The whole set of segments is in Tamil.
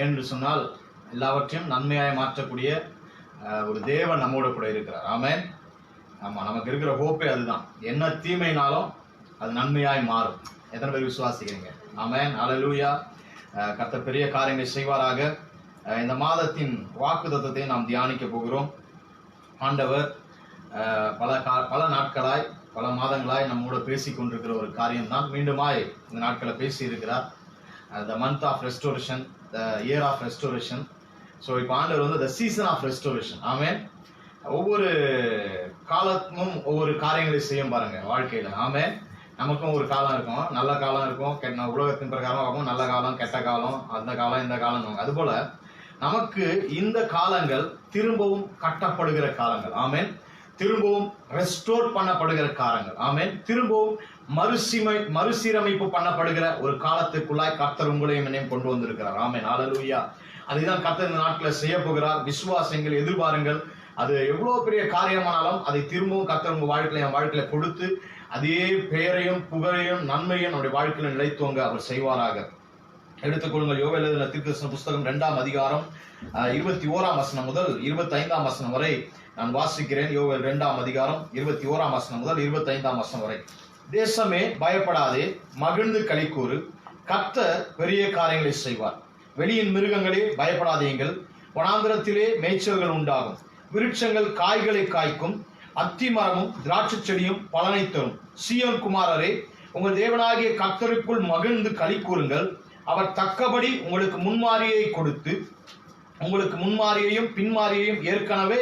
என்று சொன்னால் எல்லாவற்றையும் நன்மையாய் மாற்றக்கூடிய ஒரு தேவன் நம்மோட கூட இருக்கிறார். ஆமென். ஆமாம், நமக்கு இருக்கிற ஹோப்பே அதுதான். என்ன தீமைனாலும் அது நன்மையாய் மாறும். எத்தனை பேர் விசுவாசிக்கிறீங்க? ஆமென். ஹல்லேலூயா. கர்த்தர் பெரிய காரியங்களை செய்வாராக. இந்த மாதத்தின் வாக்குத்தத்தத்தை நாம் தியானிக்க போகிறோம். ஆண்டவர் பல நாட்களாய் பல மாதங்களாய் நம்மோட பேசி கொண்டிருக்கிற ஒரு காரியம்தான். மீண்டுமாய் இந்த நாட்களை பேசி இருக்கிறார். The month of restoration, the year of restoration. So இப்போ ஆண்டவர் வந்து the season of restoration. Amen. ஒவ்வொரு காலத்தும் ஒவ்வொரு காரியங்களை செய்யும் பாருங்க வாழ்க்கையில். ஆமென். நமக்கும் ஒரு காலம் இருக்கும், நல்ல காலம் இருக்கும், உலகத்தின் பிரகாரம் ஆகும், நல்ல காலம், கெட்ட காலம், அந்த காலம், இந்த காலம். அதுபோல நமக்கு இந்த காலங்கள் திரும்பவும் கட்டப்படுகிற காலங்கள். ஆமென். திரும்பவும் ரெஸ்டோர் பண்ணப்படுகிற காலங்கள். ஆமென். திரும்பவும் மறுசீரமைப்பு பண்ணப்படுகிற ஒரு காலத்துக்குள்ளாய் கர்த்தர் உங்களையும் என்னையும் கொண்டு வந்திருக்கிறார். ஆமென். ஹல்லேலூயா. அதுதான் கர்த்தர் இந்த நாட்களை செய்ய போகிறார். விசுவாசங்கள், எதிர்பாருங்கள். அது எவ்வளவு பெரிய காரியமானாலும் அதை திரும்பவும் கர்த்தர் உங்க வாழ்க்கையில, என் வாழ்க்கையில கொடுத்து அதே பெயரையும் புகழையும் நன்மையும் நம்முடைய வாழ்க்கையில நிலைத்துவங்க அவர் செய்வாராக. எடுத்துக்கொள்ளுங்கள். யோவேல் எழுதின தீர்க்கதரிசன புஸ்தகம் 2ஆம் அதிகாரம் 21ஆம் வசனம் முதல் 25ஆம் வசனம் வரை நான் வாசிக்கிறேன். யோவேல் 2ஆம் அதிகாரம் 21ஆம் வசனம் முதல் 25ஆம் வசனம் வரை. தேசமே பயப்படாதே, மகிழ்ந்து களிக்கூறு, கர்த்தர் பெரிய காரியங்களை செய்வார். வெளியின் மிருகங்களே பயப்படாதீங்கள், வனாந்திரத்திலே மேய்ச்சல்கள் உண்டாகும், விருட்சங்கள் காய்களை காய்க்கும், அத்தி மரமும் திராட்சை செடியும் பலனை தரும். சீயோன் குமாரரே, உங்கள் தேவனாகிய கர்த்தருக்குள் மகிழ்ந்து களி கூறுங்கள். அவர் தக்கபடி உங்களுக்கு முன்மாரியை கொடுத்து உங்களுக்கு முன்மாரியையும் பின்மாரியையும் ஏற்கனவே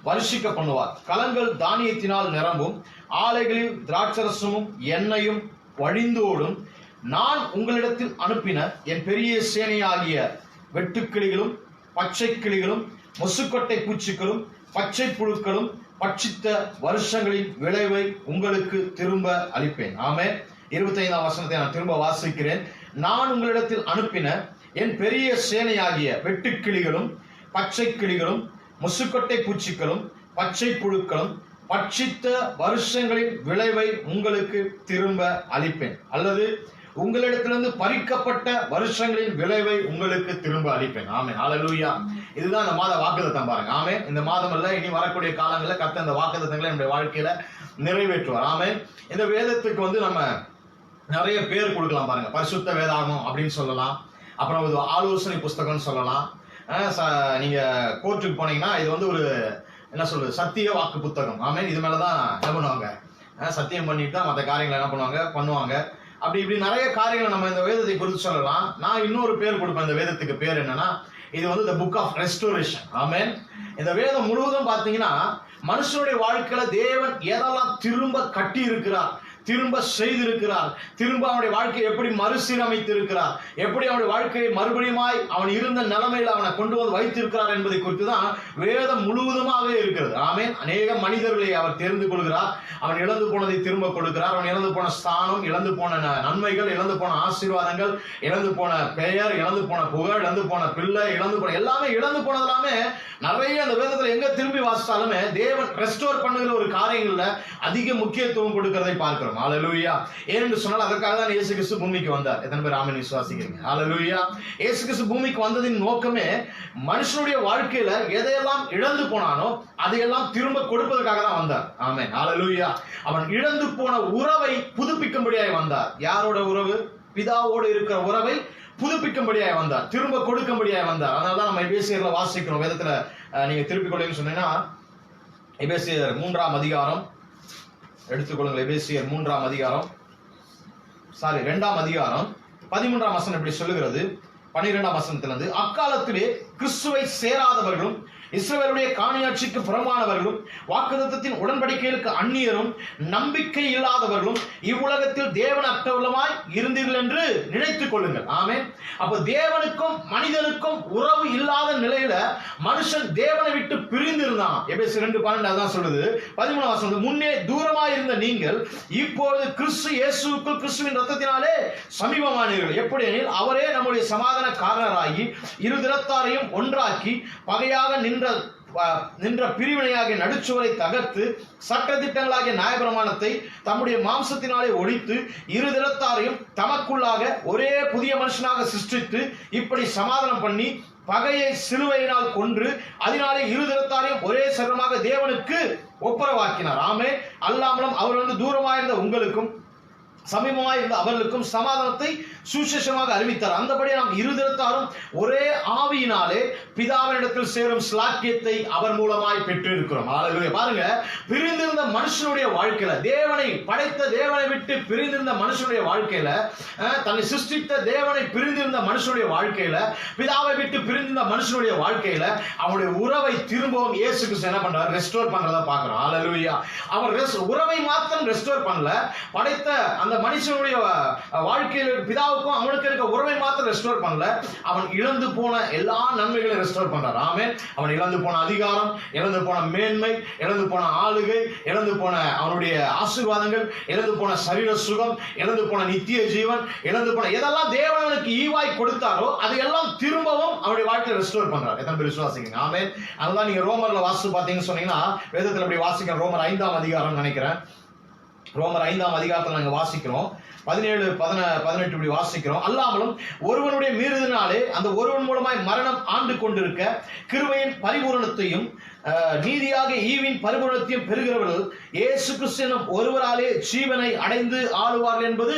வருஷிக்க பண்ணுவார். கலங்கள் தானியத்தினால் நிரம்பும், ஆலைகளில் திராட்சரசமும் எண்ணெயும் வழிந்தோடும். நான் உங்களிடத்தில் அனுப்பின என் பெரிய சேனையாகிய வெட்டுக்கிளிகளும் பச்சை கிளிகளும் முசுக்கொட்டை பூச்சிகளும் பச்சை புழுக்களும் பட்சித்த வருஷங்களின் விளைவை உங்களுக்கு திரும்ப அளிப்பேன். ஆமென். 25ஆம் வசனத்தை நான் திரும்ப வாசிக்கிறேன். நான் உங்களிடத்தில் அனுப்பின என் பெரிய சேனையாகிய வெட்டுக்கிளிகளும் பச்சை கிளிகளும் முசுக்கொட்டை பூச்சிகளும் பச்சை புழுக்களும் பட்சித்த வருஷங்களின் விளைவை உங்களுக்கு திரும்ப அளிப்பேன். அல்லது உங்களிடத்திலிருந்து பறிக்கப்பட்ட வருஷங்களின் விளைவை உங்களுக்கு திரும்ப அளிப்பேன். ஆமென். ஹல்லேலூயா. இதுதான் இந்த மாத வாக்குத்தத்தம் பாருங்க. ஆமென். இந்த மாதம் அல்ல, இனி வரக்கூடிய காலங்களில் கர்த்தர் இந்த வாக்குத்தத்தங்களை நம்முடைய வாழ்க்கையில நிறைவேற்றுவார். ஆமென். இந்த வேதத்துக்கு வந்து நம்ம நிறைய பேர் கொடுக்கலாம் பாருங்க. பரிசுத்த வேதாகமம் அப்படின்னு சொல்லலாம். அப்புறம் ஒரு ஆலோசனை புஸ்தகம்னு சொல்லலாம். நீங்க கோர்ட்டுக்கு போனீங்கன்னா இது வந்து ஒரு என்ன சொல்றது, சத்திய வாக்கு புத்தகம். ஆமென். இது மேலதான் என்ன பண்ணுவாங்க, சத்தியம் பண்ணிட்டு தான் மற்ற காரியங்களை என்ன பண்ணுவாங்க. அப்படி இப்படி நிறைய காரியங்களை நம்ம இந்த வேதத்தை குறித்து சொல்லலாம். நான் இன்னொரு பேர் கொடுப்பேன். இந்த வேதத்துக்கு பேர் என்னன்னா, இது வந்து the book of restoration. ஆமென். இந்த வேதம் முழுவதும் பாத்தீங்கன்னா மனுஷனுடைய வாழ்க்கையில தேவன் எதெல்லாம் திரும்ப கட்டி இருக்கிறார், திரும்ப செய்திருக்கிறார், திரும்ப அவனுடைய வாழ்க்கையை எப்படி மறுசீரமைத்து இருக்கிறார், எப்படி அவனுடைய வாழ்க்கையை மறுபடியுமாய் அவன் இருந்த நிலைமையில அவனை கொண்டு வந்து வைத்திருக்கிறார் என்பதை குறித்து தான் வேதம் முழுவதுமாகவே இருக்கிறது. ஆமென். அநேக மனிதர்களை அவர் தெரிந்து கொள்கிறார். அவன் இழந்து போனதை திரும்ப கொடுக்கிறார். அவன் இழந்து போன ஸ்தானம், இழந்து போன நன்மைகள், இழந்து போன ஆசீர்வாதங்கள், இழந்து போன பெயர், இழந்து போன புகழ், இழந்து போன பிள்ளை, இழந்து போன எல்லாமே, இழந்து போனது எல்லாமே நிறைய அந்த வேதத்துல எங்க திரும்பி வாசித்தாலுமே தேவன் ரெஸ்டோர் பண்ணுகிற ஒரு காரியங்கள்ல அதிக முக்கியத்துவம் கொடுக்கிறதை பார்க்கிறோம். ஹல்லேலூயா. ஏனென்று சொன்னால் அதற்காக தான் இயேசு கிறிஸ்து பூமிக்கு வந்தார். எத்தனை பேர் ஆமென் விசுவாசிக்கிறீங்க? ஹல்லேலூயா. இயேசு கிறிஸ்து பூமிக்கு வந்ததின் நோக்கமே மனுஷனுடைய வாழ்க்கையில எதையெல்லாம் இழந்து போனானோ அதையெல்லாம் திரும்ப கொடுப்பதற்காக தான் வந்தார். ஆமென். ஹல்லேலூயா. அவன் இழந்து போன உறவை புதுப்பிக்கும்படியாய் வந்தார். யாரோட உறவு? பிதாவோடு இருக்கிற உறவை புதுப்பிக்கும்படியாய் வந்தார், திரும்ப கொடுக்கும்படியாய் வந்தார். அதனாலதான் நம்ம எபேசியர்ல வாசிக்கிறோம். வேதத்துல நீங்க திருப்பிக் கொள்ளுங்கன்னு சொன்னீங்கன்னா எபேசியர் 3ஆம் அதிகாரம் எடுத்துக்கொள்ளுங்கள். எபேசியர் 3ஆம் அதிகாரம் 2ஆம் அதிகாரம் 13ஆம் வசனம் இப்படி சொல்லுகிறது. 12ஆம் வசனத்திலிருந்து, அக்காலத்திலே கிறிஸ்துவை சேராதவர்களும் இஸ்ரவேலுடைய காணியாட்சிக்கு புறம்பானவர்களும் வாக்குத்தத்தத்தின் உடன்படிக்கைகளுக்கு அந்நியரும் நம்பிக்கை இல்லாதவர்களும் இவ்வுலகத்தில் தேவன் அற்றவர்களுமாய் இருந்தீர்கள் என்று நினைத்துக் கொள்ளுங்கள். ஆமென். அப்ப தேவனுக்கும் மனிதனுக்கும் உறவு இல்லாத நிலையில மனுஷன் தேவனை விட்டு பிரிந்து இருந்தான். எபேசியர் 2:12 அதான் சொல்லுது. 13ஆம் வசனம், முன்னே தூரமாய் இருந்த நீங்கள் இப்பொழுது கிறிஸ்து இயேசுவுக்குள் கிறிஸ்துவின் இரத்தத்தினாலே சமீபமானீர்கள். எப்படி எனில் அவரே நம்முடைய சமாதான காரணராகி இரு திறத்தாரையும் ஒன்றாக்கி பகையாக நின்ற நின்ற பிரிவினையாகிய நடுச்சுவரை தகர்த்து சட்ட திட்டங்களாகிய நியாயப்பிரமாணத்தை தம்முடைய மாம்சத்தினாலே ஒழித்து இரு தினத்தாரையும் தமக்குள்ளாக ஒரே புதிய மனுஷனாக சிருஷ்டித்து இப்படி சமாதானம் பண்ணி பகையை சிலுவையினால் கொன்று அதனாலே இரு தினத்தாரையும் ஒரே சரீரமாக தேவனுக்கு ஒப்புரவாக்கினார். ஆமே. அல்லாமலும் அவர் தூரமாயிருந்த உங்களுக்கும் சமீபமாயிருந்த அவர்களுக்கும் சமாதானத்தை சுவிசேஷமாக அறிவித்தார். அந்தபடி நாம் இரு தினத்தாரும் ஒரே ஆவியினாலே பிதாவினிடத்தில் சேரும் ஸ்லாக்கியத்தை அவர் மூலமாய் பெற்றிருக்கிறோம். பாருங்க, பிரிந்திருந்த மனுஷனுடைய வாழ்க்கையில, தேவனை படைத்த தேவனை விட்டு பிரிந்திருந்த மனுஷனுடைய வாழ்க்கையில, தன்னை சிருஷ்டித்த தேவனை பிரிந்திருந்த மனுஷனுடைய வாழ்க்கையில, பிதாவை விட்டு பிரிந்திருந்த மனுஷனுடைய வாழ்க்கையில அவனுடைய உறவை திரும்பவும் இயேசு கிறிஸ்து என்ன பண்றார்? ரெஸ்டோர் பண்றதை பார்க்கிறோம். ஹல்லேலூயா. அவர் உறவை மாத்திரம் ரெஸ்டோர் பண்ணல, படைத்த அந்த மனுஷனுடைய வாழ்க்கையில் பிதாவுக்கும் அவனுக்கு இருக்க உறவை மாத்திரம் ரெஸ்டோர் பண்ணல, அவன் இழந்து போன எல்லா நன்மைகளையும் ரெஸ்டோர் பண்றார். ஆமே. அவன் இழந்து போன அதிகாரம், இழந்து போன மேன்மை, இழந்து போன ஆளுகை, இழந்து போன அவனுடைய ஆசீர்வாதங்கள், இழந்து போன சரீர சுகம், இழந்து போன நித்திய ஜீவன், இழந்து போன எதெல்லாம் தேவனுக்கு ஈவாய் கொடுத்தாரோ அதையெல்லாம் திரும்பவும் அவனுடைய வாழ்க்கையை ரெஸ்டோர் பண்றார். எத்தனை பேர் விசுவாசிங்க? ஆமே. அதனால நீங்க ரோமர்ல வாசித்து பார்த்தீங்கன்னு சொன்னீங்கன்னா, வேதத்தில் அப்படி வாசிக்க ரோமர் 5ஆம் அதிகாரம் நினைக்கிறேன். ரோமர் 5ஆம் அதிகாரத்தில் நாங்கள் வாசிக்கிறோம் 17-18 இப்படி வாசிக்கிறோம். அல்லாமலும் ஒருவனுடைய மீறுதலினாலே அந்த ஒருவன் மூலமாய் மரணம் ஆண்டு கொண்டிருக்க கிருபையின் பரிபூரணத்தையும் நீதியாக ஈவின் பரிபூரணத்தையும் பெறுகிறவர்கள் இயேசு கிறிஸ்து எனும் ஒருவராலே ஜீவனை அடைந்து ஆளுவார்கள் என்பது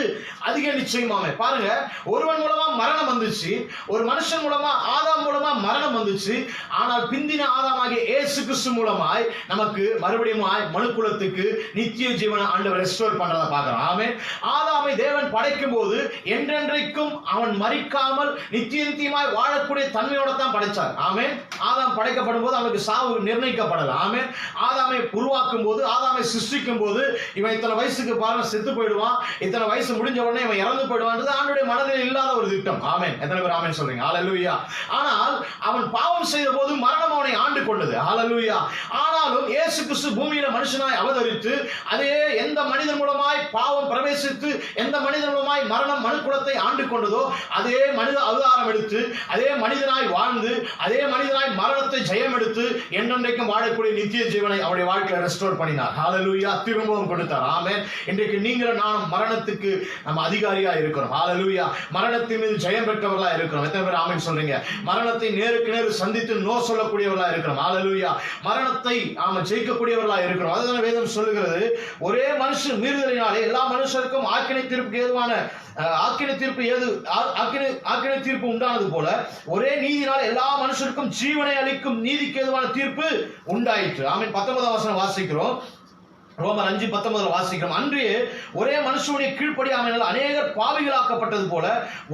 அதிக நிச்சயமாமே. பாருங்க, ஒருவன் மூலமா மரணம் வந்துச்சு, ஒரு மனுஷன் மூலமா ஆதாம் மூலமா மரணம் வந்துச்சு. ஆனால் பிந்தின ஆதாமாகிய இயேசு கிறிஸ்து மூலமாய் நமக்கு மறுபடியும் மனுக்குலத்துக்கு நித்திய ஜீவனை ஆண்டவர் ரெஸ்டோர் பண்றதை பார்க்கிறோம். ஆமே. ஆதாமை தேவன் படைக்கும் போது என்றென்றைக்கும் அவன் மரிக்காமல் நித்தியமாய் வாழக்கூடிய தன்மையோட தான் படைச்சார். ஆமே. ஆதாம் படைக்கப்படும் போது அவனுக்கு சாவு நிர்ணயிக்கப்படல. ஆமே. ஆதாமை உருவாக்கும் போது, ஆதாமை சிருஷ்டிக்கும் போது, இவன் இத்தனை வயசுக்கு பாருங்க செத்து போயிடுவான், இத்தனை வயசு முடிஞ்ச உடனே இவன் இறந்து போயிடுவான், ஆண்டுடைய மனதில் இல்லாத ஒரு திட்டம். ஆமென். எத்தனை பேர் ஆமென் சொல்றீங்க? ஹல்லேலூயா. ஆனால் அவன் பாவம் செய்த போது மரணம் அவனை ஆண்டு கொண்டது. ஹல்லேலூயா. ஆனாலும் இயேசு கிறிஸ்து பூமியில மனுஷனாய் அவதரித்து அதே எந்த மனிதன் மூலமாய் பாவம் பிரவேசித்து எந்த மனிதன் மூலமாய் மரணம் மனுக்குலத்தை ஆண்டு கொண்டதோ அதே மனித அவதாரம் எடுத்து அதே மனிதனாய் வாழ்ந்து அதே மனிதனாய் மரணத்தை ஜெயம் எடுத்து என்றென்றைக்கும் வாழக்கூடிய நித்திய ஜீவனை அவருடைய வாழ்க்கையில ரெஸ்டோர் பண்ணினார். ஹல்லேலூயா. திரும்பவும் கொடுத்தார். ஆமென். இன்றைக்கு நீங்களும் நானும் மரணத்துக்கு நம்ம அதிகாரியா இருக்கிறோம். ஹல்லேலூயா. மரணத்தின் மீது ஜெயம் பெற்றவர்களா இருக்கிறோம். எத்தனை பேர் ஆமென் சொல்றீங்க? மரணத்தை நேருக்கு நேர் சந்தித்து நோ சொல்லக்கூடியவர்களா இருக்கிறோம். ஹல்லேலூயா. மரணத்தை நாம ஜெயிக்கக்கூடியவர்களா இருக்கிறோம். அதுதான் வேதம் சொல்லுகிறது. ஒரே மனுஷன் மீறுதலினாலே எல்லா மனுஷருக்கும் ஆக்கினை தீர்ப்புக்கு ஏதுவான ஆக்கினை தீர்ப்பு உண்டானது போல ஒரே நீதினால் எல்லா மனுஷருக்கும் ஜீவனை அளிக்கும் நீதிக்கு ஏதுவான தீர்ப்பு உண்டாயிற்று. ஆமென். 19ஆம் வசனம் வாசிக்கிறோம். ரோமர் 5:19 வாசிக்கிறோம். அன்றே ஒரே மனுஷனுடைய கீழ்ப்படியாமையினால் அநேகர் பாவிகளாக்கப்பட்டது போல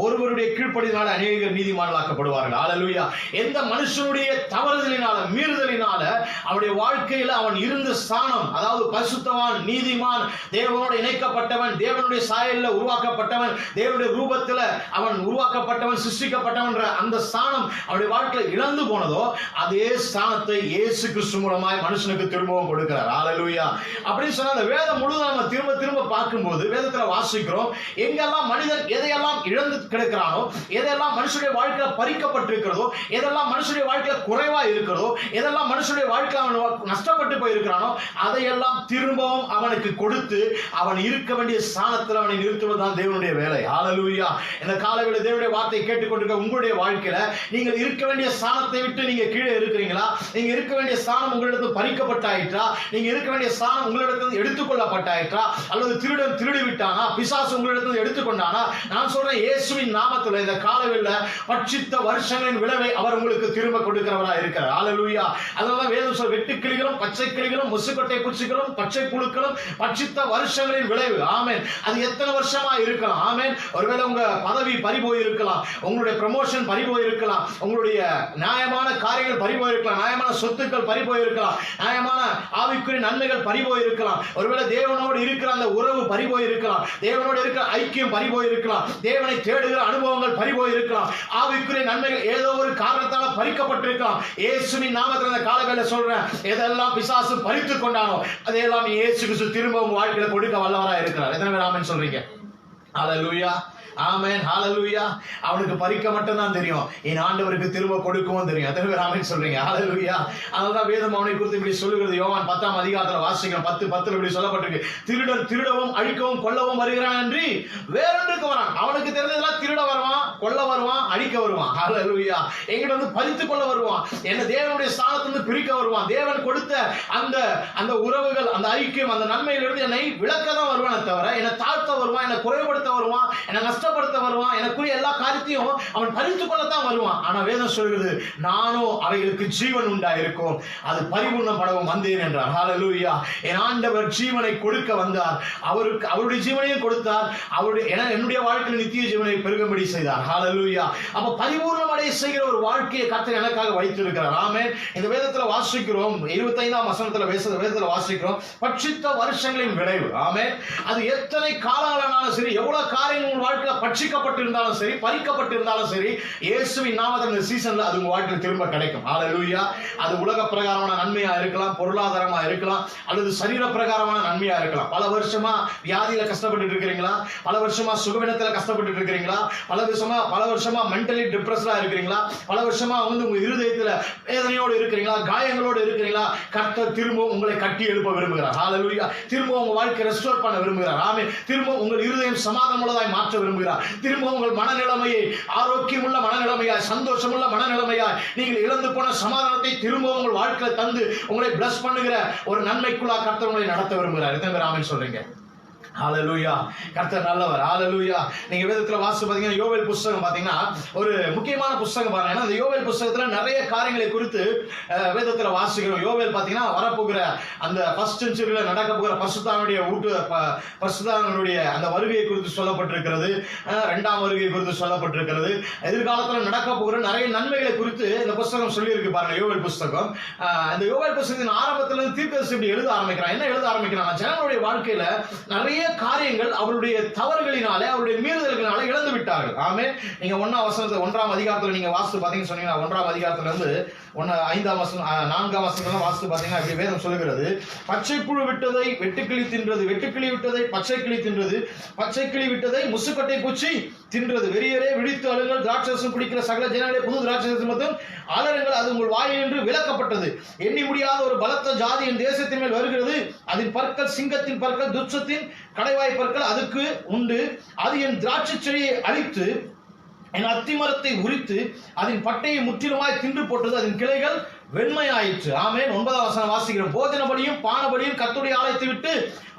ஒருவருடைய கீழ்ப்படியினால அநேகர் நீதிமான்களாக்கப்படுவார்கள். ஹல்லேலூயா. எந்த மனுஷனுடைய தவறுதலினால மீறுதலினால அவனுடைய வாழ்க்கையில அவன் இருந்த ஸ்தானம், அதாவது பரிசுத்தவான், நீதிமான், தேவனோடு இணைக்கப்பட்டவன், தேவனுடைய சாயல்ல உருவாக்கப்பட்டவன், தேவனுடைய ரூபத்துல அவன் உருவாக்கப்பட்டவன், சிருஷ்டிக்கப்பட்டவன், அந்த ஸ்தானம் அவனுடைய வாழ்க்கையில இழந்து போனதோ அதே ஸ்தானத்தை இயேசு கிறிஸ்து மூலமாய் மனுஷனுக்கு திரும்பவும் கொடுக்கிறார். ஹல்லேலூயா. அப்படின்னு சொன்னா அந்த வேதம் முழுவதும் நம்ம திரும்ப திரும்ப பார்க்கும்போது வேதத்துல வாசிக்கிறோம், எங்கெல்லாம் மனிதன் எதையெல்லாம் இழந்து கிடக்கிறானோ, எதெல்லாம் மனுஷனுடைய வாழ்க்கையில பறிக்கப்பட்டிருக்கிறதோ, எதெல்லாம் மனுஷனுடைய வாழ்க்கையில குறைவா இருக்கிறதோ, எதெல்லாம் மனுஷனுடைய வாழ்க்கையில அவன் நஷ்டப்பட்டு போயிருக்கிறானோ அதையெல்லாம் திரும்பவும் அவனுக்கு கொடுத்து அவன் இருக்க வேண்டிய ஸ்தானத்தில் அவனை நிறுத்துவதுதான் தேவனுடைய வேலை. ஹல்லேலூயா. இந்த காலைவேளை தேவனுடைய வார்த்தை கேட்டுக்கொண்டிருக்க உங்களுடைய வாழ்க்கையில நீங்கள் இருக்க வேண்டிய ஸ்தானத்தை விட்டு நீங்க கீழே இருக்கிறீங்களா? நீங்க இருக்க வேண்டிய ஸ்தானம் உங்களிடத்து பறிக்கப்பட்டாயிற்றா? நீங்க இருக்க வேண்டிய ஸ்தானம் உங்களிடத்தில் எடுத்துக்கொள்ளப்பட்டாயிற்றா? அல்லது திருடன் திருடி விட்டானா? பிசாசு உங்களிடத்தில் எடுத்துக்கொண்டானா? நான் சொல்றேன், இயேசுவின் நாமத்தில் இந்த காலவேளை பட்சித்த வருஷங்களின் விளைவை அவர் உங்களுக்கு திரும்ப கொடுக்கிறவரா இருக்கிறார். ஹல்லேலூயா. அதனால வேதம் சொல்ல வெட்டுக்கிளிகளும் பச்சை கிளிகளும் முசுக்கொட்டை பூச்சிகளும் பச்சை புழுக்களும் பட்சித்த வருஷங்களின் விளைவு. ஆமென். அது எத்தனை வருஷமா இருக்கலாம். ஆமென். ஒருவேளை உங்க பதவி பறிபோய் இருக்கலாம், உங்களுடைய ப்ரமோஷன் பறிபோய் இருக்கலாம், உங்களுடைய நியாயமான காரியங்கள் பறிபோய் இருக்கலாம், நியாயமான சொத்துக்கள் பறிபோய் இருக்கலாம், நியாயமான ஆவிக்குரிய நன்மைகள் பறிபோய் இருக்கலாம், ஒருவேளை தேவனோடு இருக்கிற அந்த உறவு பறிபோய் இருக்கலாம், தேவனோடு இருக்கிற ஐக்கியம் பறிபோய் இருக்கலாம், தேவனை தேடுகிற அனுபவங்கள் பறிபோய் இருக்கலாம், ஆவிக்குரிய நன்மைகள் ஏதோ ஒரு காரணத்தால பறிக்கப்பட்டிருக்கலாம். இயேசுவின் நாமத்தில் அந்த காலவேளை சொல்றேன், எதெல்லாம் பிசாசு பறித்துக் கொண்டானோ அதையெல்லாம் இயேசு கிறிஸ்து திரும்ப உங்க வாழ்க்கையில கொடுக்க வல்லவரா இருக்கிறார். எத்தனை பேர் ஆமென் சொல்றீங்க? ஹல்லேலூயா. ஆமென், ஹalleluya. அவனுக்கு பறிக்க மட்டும் தான் தெரியும், என் ஆண்டவருக்கு திரும்ப கொடுக்கவும் தெரியும். எத்தனை பேர் ஆமென் சொல்றீங்க? ஹalleluya. அதனால வேதம் அவனை குறித்து இப்படி சொல்லுகிறது. யோவான் 10ஆம் அதிகாரத்துல வாசிக்கிறோம், 10:10 இப்படி சொல்லப்பட்டிருக்கு, திருடன் திருடவும் அழிக்கவும் கொல்லவும் வருகிறான் என்று வேறொன்றுக்கு வரான். அவனுக்கு தெரிஞ்சதெல்லாம் திருட வருவான், கொல்ல வருவான், அழிக்க வருவான். ஹalleluya. எங்கிட்ட வந்து பறித்து கொள்ள வருவான், என்ன தேவனுடைய ஸ்தானத்திலிருந்து பிரிக்க வருவான். தேவன் கொடுத்த அந்த உறவுகள், அந்த ஐக்கியம், அந்த நன்மையிலிருந்து என்னை விளக்க தான் வருவானே தவிர என்னை தாழ்த்த வருவான், என்னை குறைவுபடுத்த வருவான், என்னை நஷ்டப்படுத்த வருவான், எனக்குரிய எல்லா காரியத்தையும் அவன் பறித்து கொள்ளத்தான் வருவான். ஆனா வேதம் சொல்கிறது, நானும் அவைகளுக்கு ஜீவன் உண்டாயிருக்கும், அது பரிபூர்ணப்படவும் வந்தேன் என்றார். ஹalleluya. என் ஆண்டவர் ஜீவனை கொடுக்க வந்தார், அவருடைய ஜீவனையும் கொடுத்தார், என்னுடைய வாழ்க்கையில் நித்திய ஜீவனை பெருகும்படி செய்தார். ஹalleluya. அப்ப பரிபூர்ணம் அடைய செய்கிற ஒரு வாழ்க்கையை கர்த்தர் எனக்காக வைத்திருக்கிறார். ஆமென். இந்த வேதத்துல வாசிக்கிறோம், 25ஆம் வசனத்துல வேதத்துல வாசிக்கிறோம், பட்சித்த வருஷங்களின் விளைவு. ஆமென். அது எத்தனை காலங்களானாலும் சரி, எவ்வளவு காரியங்கள் உங்க வாழ்க்கையில பட்சிக்கப்பட்டிருந்தாலும் சரி, பறிக்கப்பட்டிருந்தாலும் சரி, இயேசுவின் நாமத்தில் இந்த சீசன்ல அது உங்க வாழ்க்கையில் திரும்ப கிடைக்கும். ஹalleluya. அது உலக பிரகாரமான நன்மையா இருக்கலாம், பொருளாதாரமா இருக்கலாம், அல்லது சரீர பிரகாரமான நன்மையா இருக்கலாம். பல வருஷமா வியாதியில கஷ்டப்பட்டு இருக்கிறீங்களா? பல வருஷமா சுகவீனத்துல கஷ்டப்பட்டு இருக்கிறீங்களா? பல வருஷமா மென்டலி டிப்ரெஸ்டா இருக்கிறீங்களா? பல வருஷமா உங்க இருதயத்துல வேதனையோடு இருக்கிறீங்களா? காயங்களோடு இருக்கிறீங்களா? கர்த்தர் திரும்பவும் உங்களை கட்டி எழுப்ப விரும்புகிறார். ஹalleluya. திரும்பவும் உங்க வாழ்க்கை ரெஸ்டோர் பண்ண விரும்புகிறார். ஆமென். திரும்பவும் உங்கள் இருதயம் சமாதானமுள்ளதாய் மாற்ற விரும்புகிறார். திரும்பவும் உங்கள் மனநிலைமையை ஆரோக்கியமுள்ள மனநிலைமையாய், சந்தோஷமுள்ள மனநிலைமையாய், நீங்கள் இழந்து போன சமாதானத்தை திரும்பவும் உங்கள் வாழ்க்கையில தந்து உங்களை பிளஸ் பண்ணுகிற ஒரு நன்மைக்குள்ளா கர்த்தர் உங்களை நடத்த விரும்புகிறார். எத்தனை பேர் ஆமென் சொல்றீங்க? ஹalleluya. கர்த்தர் நல்லவர். ஹalleluya. நீங்க வேதத்துல வாசிச்சு பாத்தீங்கன்னா, யோவேல் புத்தகம் பாத்தீங்கன்னா ஒரு முக்கியமான புத்தகம் பாருங்க. ஏன்னா அந்த யோவேல் புத்தகத்துல நிறைய காரியங்களை குறித்து வேதத்துல வாசிக்கிறோம். யோவேல் பாத்தீங்கன்னா வரப்போகிற அந்த ஃபர்ஸ்ட் செஞ்சுரியில நடக்க போகிற பரிசுத்தவானுடைய அந்த வருகையை குறித்து சொல்லப்பட்டிருக்கிறது, இரண்டாம் வருகை குறித்து சொல்லப்பட்டிருக்கிறது, எதிர்காலத்துல நடக்க போகிற நிறைய நன்மைகளை குறித்து இந்த புத்தகம் சொல்லி இருக்கு பாருங்க. யோவேல் புத்தகம், இந்த யோவேல் புத்தகத்தின் ஆரம்பத்துல இருந்து தீர்க்கதரிசி இப்படி எழுத ஆரம்பிக்கிறான். என்ன எழுத ஆரம்பிக்கிறான்? ஜனங்களுடைய வாழ்க்கையில நிறைய காரியங்கள் அவருடைய தவறுகளினாலே, அவருடைய மீறுதல்களினாலே இழந்து விட்டார்கள். ஆமென். நீங்க 1ஆம் அதிகாரத்துல நீங்க வாசித்து பாத்தீங்கன்னு சொன்னீங்கன்னா, 1ஆம் அதிகாரத்துல இருந்து 5ஆம் வசனம் 4ஆம் வசனத்துல வாசித்து பாத்தீங்கன்னா இப்படி வேதம் சொல்லுகிறது, பச்சை புழு விட்டதை வெட்டுக்கிளி தின்றது, வெட்டுக்கிளி விட்டதை பச்சை கிளி தின்றது, பச்சை கிளி விட்டதை முசுக்கட்டை பூச்சி தின்றது, வெறியரே விழித்து அழுங்கள், திராட்சரசம் குடிக்கிற சகல ஜனங்களே புது திராட்சரசம் மற்றும் அலறுங்கள், அது உங்கள் வாயினின்று விலக்கப்பட்டது, எண்ணி முடியாத ஒரு பலத்த ஜாதி என் தேசத்தின் மேல் வருகிறது, அதன் பற்கள் சிங்கத்தின் பற்கள், துச்சத்தின் கடைவாய் பற்கள் அதுக்கு உண்டு, அது என் திராட்சை செடியை அழித்து என் அத்திமரத்தை உரித்து அதன் பட்டையை முற்றிலுமாய் தின்று போட்டது, அதன் கிளைகள் வெண்மையாயிற்று. ஆமென். 9ஆம் வசனம் வாசிக்கிறோம், போஜனபடியும் பானபடியும் கர்த்தருடைய ஆலயத்தை விட்டு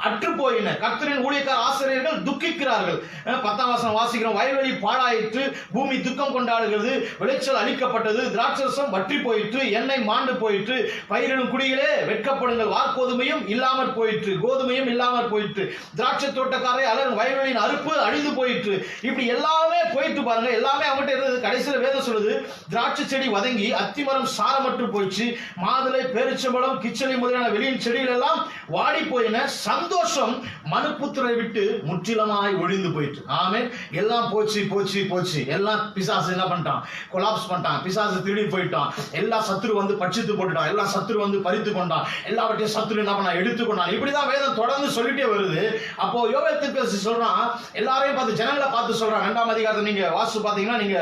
அற்று போயின, கர்த்தரின் ஊழியக்கார ஆசிரியர்கள் துக்கிக்கிறார்கள். 10ஆம் வசனம் வாசிக்கிறோம், வயல்வெளி பாழாயிற்று, பூமி துக்கம் கொண்டாடுகிறது, விளைச்சல் அழிக்கப்பட்டது, திராட்சரசம் வற்றி போயிற்று, எண்ணெய் மாண்டு போயிற்று, பயிரிடும் குடிகளே வெட்கப்படுங்கள், வார்கோதுமையும் இல்லாமற் போயிற்று, கோதுமையும் இல்லாமற் போயிற்று, திராட்சை தோட்டக்காரரை அலரும், வயல்வெளியின் அறுப்பு அழிந்து போயிற்று. இப்படி எல்லாமே போயிட்டு பாருங்க, எல்லாமே அவங்ககிட்ட இருந்தது. கடைசியில் வேதம் சொல்லுது, திராட்சை செடி வதங்கி அத்திமரம் சாரமற்று போயிடுச்சு, மாதுளை பேரிச்சம்பழம் கிச்சலி முதலான வெளியின் செடிகள் எல்லாம் வாடி போயின, சந்தோஷம் மனுப்புத்திரை விட்டு முற்றிலுமாய் ஒழிந்து போயிட்டு. ஆமென். எல்லாம் போச்சு போச்சு போச்சு, எல்லாம் பிசாசு என்ன பண்ணிட்டான்? கொலாப்ஸ் பண்ணிட்டான். பிசாசு திருடி போயிட்டான். எல்லா சத்துரு வந்து பட்சித்து போட்டுட்டான். எல்லா சத்துரு வந்து பறித்து கொண்டான். எல்லாவற்றையும் சத்துரு என்ன பண்ணா? எடுத்துக்கொண்டான். இப்படிதான் வேதம் தொடர்ந்து சொல்லிட்டே வருது. அப்போ யோவேல் தீர்க்கதரிசி சொல்றான், எல்லாரையும் பார்த்து, ஜனங்களை பார்த்து சொல்றான். 2ஆம் அதிகாரத்தை நீங்க வாசிச்சு பாத்தீங்கன்னா, நீங்க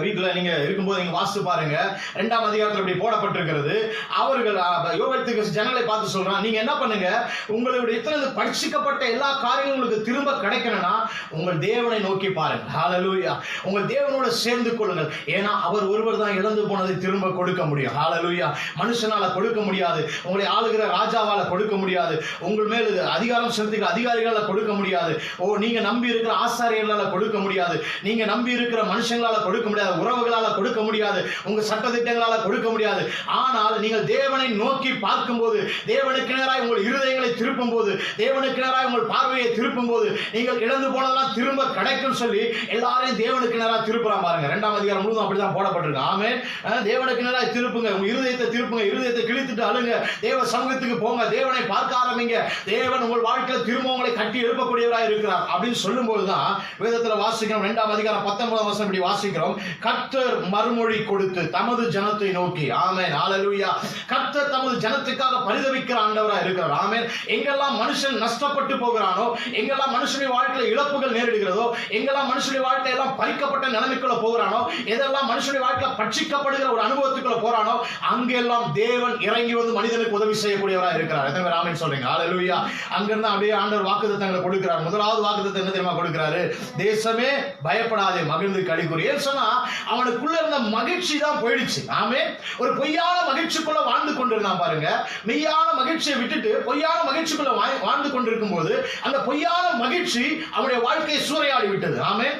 வீட்டுல நீங்க இருக்கும்போது நீங்க வாசித்து பாருங்க. 2ஆம் அதிகாரத்தில் இப்படி போடப்பட்டிருக்கிறது. அவர்கள் யோவேல் தீர்க்கதரிசி ஜனங்களை பார்த்து சொல்றான், நீங்க என்ன பண்ணுங்க, உங்களுடைய இத்தனை பட்சிக்கப்பட்ட எல்லா காரியங்களும் உங்களுக்கு திரும்ப கிடைக்கணும்னா உங்கள் தேவனை நோக்கி பாருங்க. ஹalleluya. உங்கள் தேவனோட சேர்ந்து கொள்ளுங்கள். ஏன்னா அவர் ஒருவர் தான் இழந்து போனதை திரும்ப கொடுக்க முடியும். ஹalleluya. மனுஷனால கொடுக்க முடியாது, உங்களை ஆளுகிற ராஜாவால கொடுக்க முடியாது, உங்கள் மேல் அதிகாரம் செலுத்துகிற அதிகாரிகளால கொடுக்க முடியாது, நீங்க நம்பி இருக்கிற ஆசாரியர்களால கொடுக்க முடியாது, நீங்க நம்பி இருக்கிற மனுஷங்களால கொடுக்க முடியாது, உறவுகளால கொடுக்க முடியாது, உங்க சட்ட திட்டங்களால கொடுக்க முடியாது. ஆனால் நீங்கள் தேவனை நோக்கி பார்க்கும்போது, தேவனுக்கு நேராக உங்கள் இருதயங்களை திருப்பும் போது, தேவனுக்கு நேராக உங்கள் பார்வையை திருப்பும் போது, நீங்கள் இழந்து போனதெல்லாம் திரும்ப கிடைக்கும் சொல்லி எல்லாரையும் தேவனுக்கு நேராக திருப்புறான் பாருங்க. 2ஆம் அதிகாரம் முழுவதும் அப்படிதான் போடப்பட்டிருக்கு. ஆமென். தேவனுக்கு நேராக திருப்புங்க, உங்க இருதயத்தை திருப்புங்க, இருதயத்தை கிழித்துட்டு அழுங்க, தேவ சமூகத்துக்கு போங்க, தேவனை பார்க்க ஆரம்பிங்க, தேவன் உங்கள் வாழ்க்கையில் திரும்ப உங்களை கட்டி எழுப்பக்கூடியவராக இருக்கிறார் அப்படின்னு சொல்லும் போதுதான் வேதத்துல வாசிக்கிறோம். 2ஆம் அதிகாரம் 19ஆம் வசனம் இப்படி வாசிக்கிறோம், கர்த்தர் மறுமொழி கொடுத்து தமது ஜனத்தை நோக்கி, ஆமென், ஹல்லேலூயா, கர்த்தர் தமது ஜனத்துக்காக பரிதவிக்கிற ஆண்டவரா இருக்கிறார். ஆமென். எங்கெல்லாம் மனுஷன் நஷ்டப்பட்டு போகிறானோ, எங்கெல்லாம் மனுஷனுடைய வாழ்க்கையில இழப்புகள் நேரிடுகிறதோ, எங்கெல்லாம் மனுஷனுடைய வாழ்க்கையில எல்லாம் பறிக்கப்பட்ட நிலைமைக்குள்ள போகிறானோ, எதெல்லாம் மனுஷனுடைய வாழ்க்கையில பட்சிக்கப்படுகிற ஒரு அனுபவத்துக்குள்ள போறானோ, அங்கெல்லாம் தேவன் இறங்கி வந்து மனிதனுக்கு உதவி செய்யக்கூடியவரா இருக்கிறார். எத்தனை பேர் ஆமென் சொல்றீங்க? ஹல்லேலூயா. அங்கிருந்து அப்படியே ஆண்டவர் வாக்குத்தத்தங்களை கொடுக்கிறார். முதலாவது வாக்குத்தத்தம் என்ன தெரியுமா கொடுக்கிறாரு? தேசமே பயப்படாதே, மகிழ்ந்து களிகூர். ஏன் சொன்னா அவனுக்குள்ள இருந்த மகிழ்ச்சி தான் போயிடுச்சு. ஆமென். ஒரு பொய்யான மகிழ்ச்சிக்குள்ள வாழ்ந்து கொண்டிருந்தான் பாருங்க. மெய்யான மகிழ்ச்சியை விட்டுட்டு பொய்யான மகிழ்ச்சிக்குள்ள வாழ்ந்து கொண்டிருக்கும் போது அந்த பொய்யான மகிழ்ச்சி அவனுடைய வாழ்க்கையை சூறையாடி விட்டது. ஆமென்,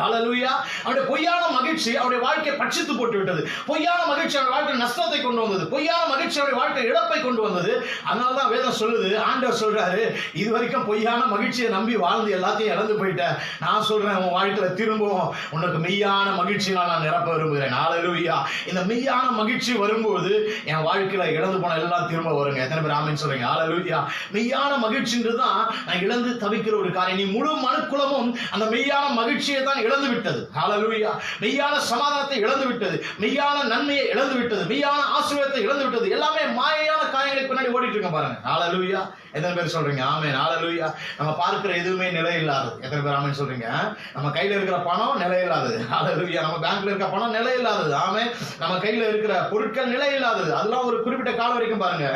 ஹல்லேலூயா. அவருடைய பொய்யான மகிழ்ச்சி அவருடைய வாழ்க்கையை பட்சித்து போட்டு விட்டது. பொய்யான மகிழ்ச்சி அவருடைய வாழ்க்கை நஷ்டத்தை கொண்டு வந்தது. பொய்யான மகிழ்ச்சி அவருடைய வாழ்க்கை இழப்பை கொண்டு வந்தது. அதனாலதான் வேதம் சொல்லுது, ஆண்டவர் சொல்றாரு, இது வரைக்கும் பொய்யான மகிழ்ச்சியை நம்பி வாழ்ந்து எல்லாத்தையும் இழந்து போயிட்ட. நான் சொல்றேன், உன் வாழ்க்கையில திரும்பவும் உனக்கு மெய்யான மகிழ்ச்சியினால் நான் நிரப்ப விரும்புகிறேன். ஹல்லேலூயா. இந்த மெய்யான மகிழ்ச்சி வரும்போது என் வாழ்க்கையில இழந்து போன எல்லாம் திரும்ப வருங்க. எத்தனை பேர் ஆமென் சொல்றீங்க? ஹல்லேலூயா. மெய்யான மகிழ்ச்சின்றதுதான் நான் இழந்து தவிக்கிற ஒரு காரியம். நீ முழு மனுக்குலமும் அந்த மெய்யான மகிழ்ச்சியை தான் இழந்து விட்டது. ஹல்லேலூயா. மெய்யான சமாதானத்தை இழந்து விட்டது, மெய்யான நன்மையை இழந்து விட்டது, மெய்யான ஆசீர்வாதத்தை இழந்து விட்டது. எல்லாமே மாயையான காரியங்களுக்கு பின்னாடி ஓடிட்டு இருக்க பாருங்க. ஹல்லேலூயா. எத்தனை பேர் சொல்றீங்க? ஆமென், ஹல்லேலூயா. நம்ம பார்க்கிற எதுவுமே நிலை இல்லாதது. எத்தனை பேர் ஆமென் சொல்றீங்க? நம்ம கையில இருக்கிற பணம் நிலை இல்லாதது. ஹல்லேலூயா. நம்ம பேங்க்ல இருக்கிற பணம் நிலை இல்லாதது. ஆமென். நம்ம கையில இருக்கிற பொருட்கள் நிலை இல்லாதது. அதெல்லாம் ஒரு குறிப்பிட்ட காலம் வரைக்கும் பாருங்க.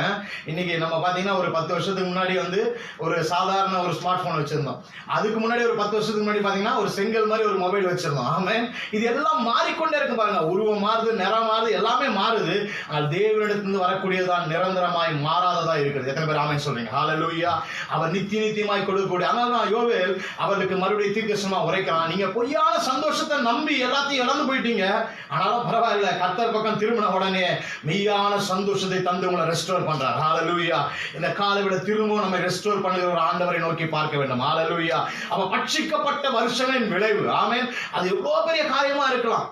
இன்னைக்கு நம்ம பாத்தீங்கன்னா ஒரு 10 வருஷத்துக்கு முன்னாடி வந்து ஒரு சாதாரண ஒரு ஸ்மார்ட் போன் வச்சிருந்தோம். அதுக்கு முன்னாடி ஒரு 10 வருஷத்துக்கு முன்னாடி பாத்தீங்கன்னா ஒரு செங்கல் மாதிரி ஒரு மொபைல் வச்சிருந்தோம். ஆமென். இது எல்லாம் மாறிக்கொண்டே இருக்கு பாருங்க. உருவம் மாறுது, நிறம் மாறுது, எல்லாமே மாறுது. ஆனால் தேவனிடத்திலிருந்து வரக்கூடியதான் நிரந்தரமாய் மாறாததா இருக்கிறது. எத்தனை பேர் ஆமென் சொல்றீங்க? ஹல்லேலூயா. அவர் நித்தியமாய் கொடுக்கக்கூடிய. அதனால தான் யோவேல் அவருக்கு மறுபடியும் தீர்க்கதரிசனமா உரைக்கிறான், நீங்க பொய்யான சந்தோஷத்தை நம்பி எல்லாத்தையும் இழந்து போயிட்டீங்க. ஆனாலும் பரவாயில்ல, கர்த்தர் பக்கம் திரும்பின உடனே மெய்யான சந்தோஷத்தை தந்து உங்களை ரெஸ்டோர் பண்றார். ஹல்லேலூயா. இந்த காலை விட திரும்பவும் நம்ம ரெஸ்டோர் பண்ணுகிற ஒரு ஆண்டவரை நோக்கி பார்க்க வேண்டும். ஹல்லேலூயா. அப்ப பட்சிக்கப்பட்ட வருஷங்களின் விளைவு. ஆமென். அது எவ்வளவு பெரிய காரியமா இருக்கலாம்,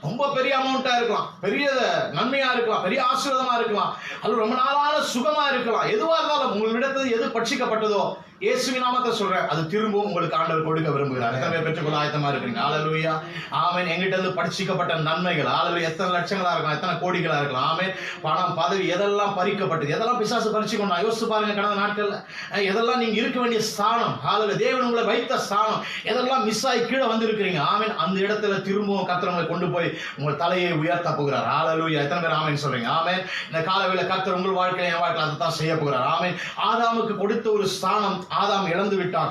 ரொம்ப பெரிய அமௌண்டா இருக்கலாம், பெரிய நன்மையா இருக்கலாம், பெரிய ஆசீர்வாதமா இருக்கலாம், அது ரொம்ப நாளான சுகமா இருக்கலாம். எதுவா இருந்தாலும் உங்களிடத்தில் எது பட்சிக்கப்பட்டதோ இயேசுவின் நாமத்தை சொல்றேன், அது திரும்பவும் உங்களுக்கு ஆண்டவர் கொடுக்க விரும்புகிறார். எத்தனை பேர் பெற்றுக்கொள்ள ஆயத்தமா இருக்கிறீங்க? ஹல்லேலூயா. ஆமென். எங்கிட்ட இருந்து பட்சிக்கப்பட்ட நன்மைகள், ஹல்லேலூயா, எத்தனை லட்சங்களா இருக்கலாம், எத்தனை கோடிகளா இருக்கலாம். ஆமென். பணம், பதவி, எதெல்லாம் பறிக்கப்பட்டது, எதெல்லாம் பிசாசு பறிச்சுக்கொண்டா யோசிச்சு பாருங்க. கடந்த நாட்கள்ல எதெல்லாம் நீங்க இருக்க வேண்டிய ஸ்தானம், ஹல்லேலூயா, தேவன் உங்களை வைத்த ஸ்தானம், எதெல்லாம் மிஸ் ஆகி கீழே வந்து இருக்கிறீங்க. ஆமென். அந்த இடத்துல திரும்பவும் கர்த்தர் உங்களை கொண்டு போய் உங்கள் தலையை உயர்த்த போகிறார். ஹல்லேலூயா. எத்தனை பேர் ஆமென் சொல்றீங்க? ஆமென். இந்த காலவேளை கர்த்தர் உங்கள் வாழ்க்கையில என் வாழ்க்கையில அதை தான் செய்ய போகிறார். ஆமென். ஆதாமுக்கு கொடுத்த ஒரு ஸ்தானம் ஆதாம் இழந்து விட்டான்.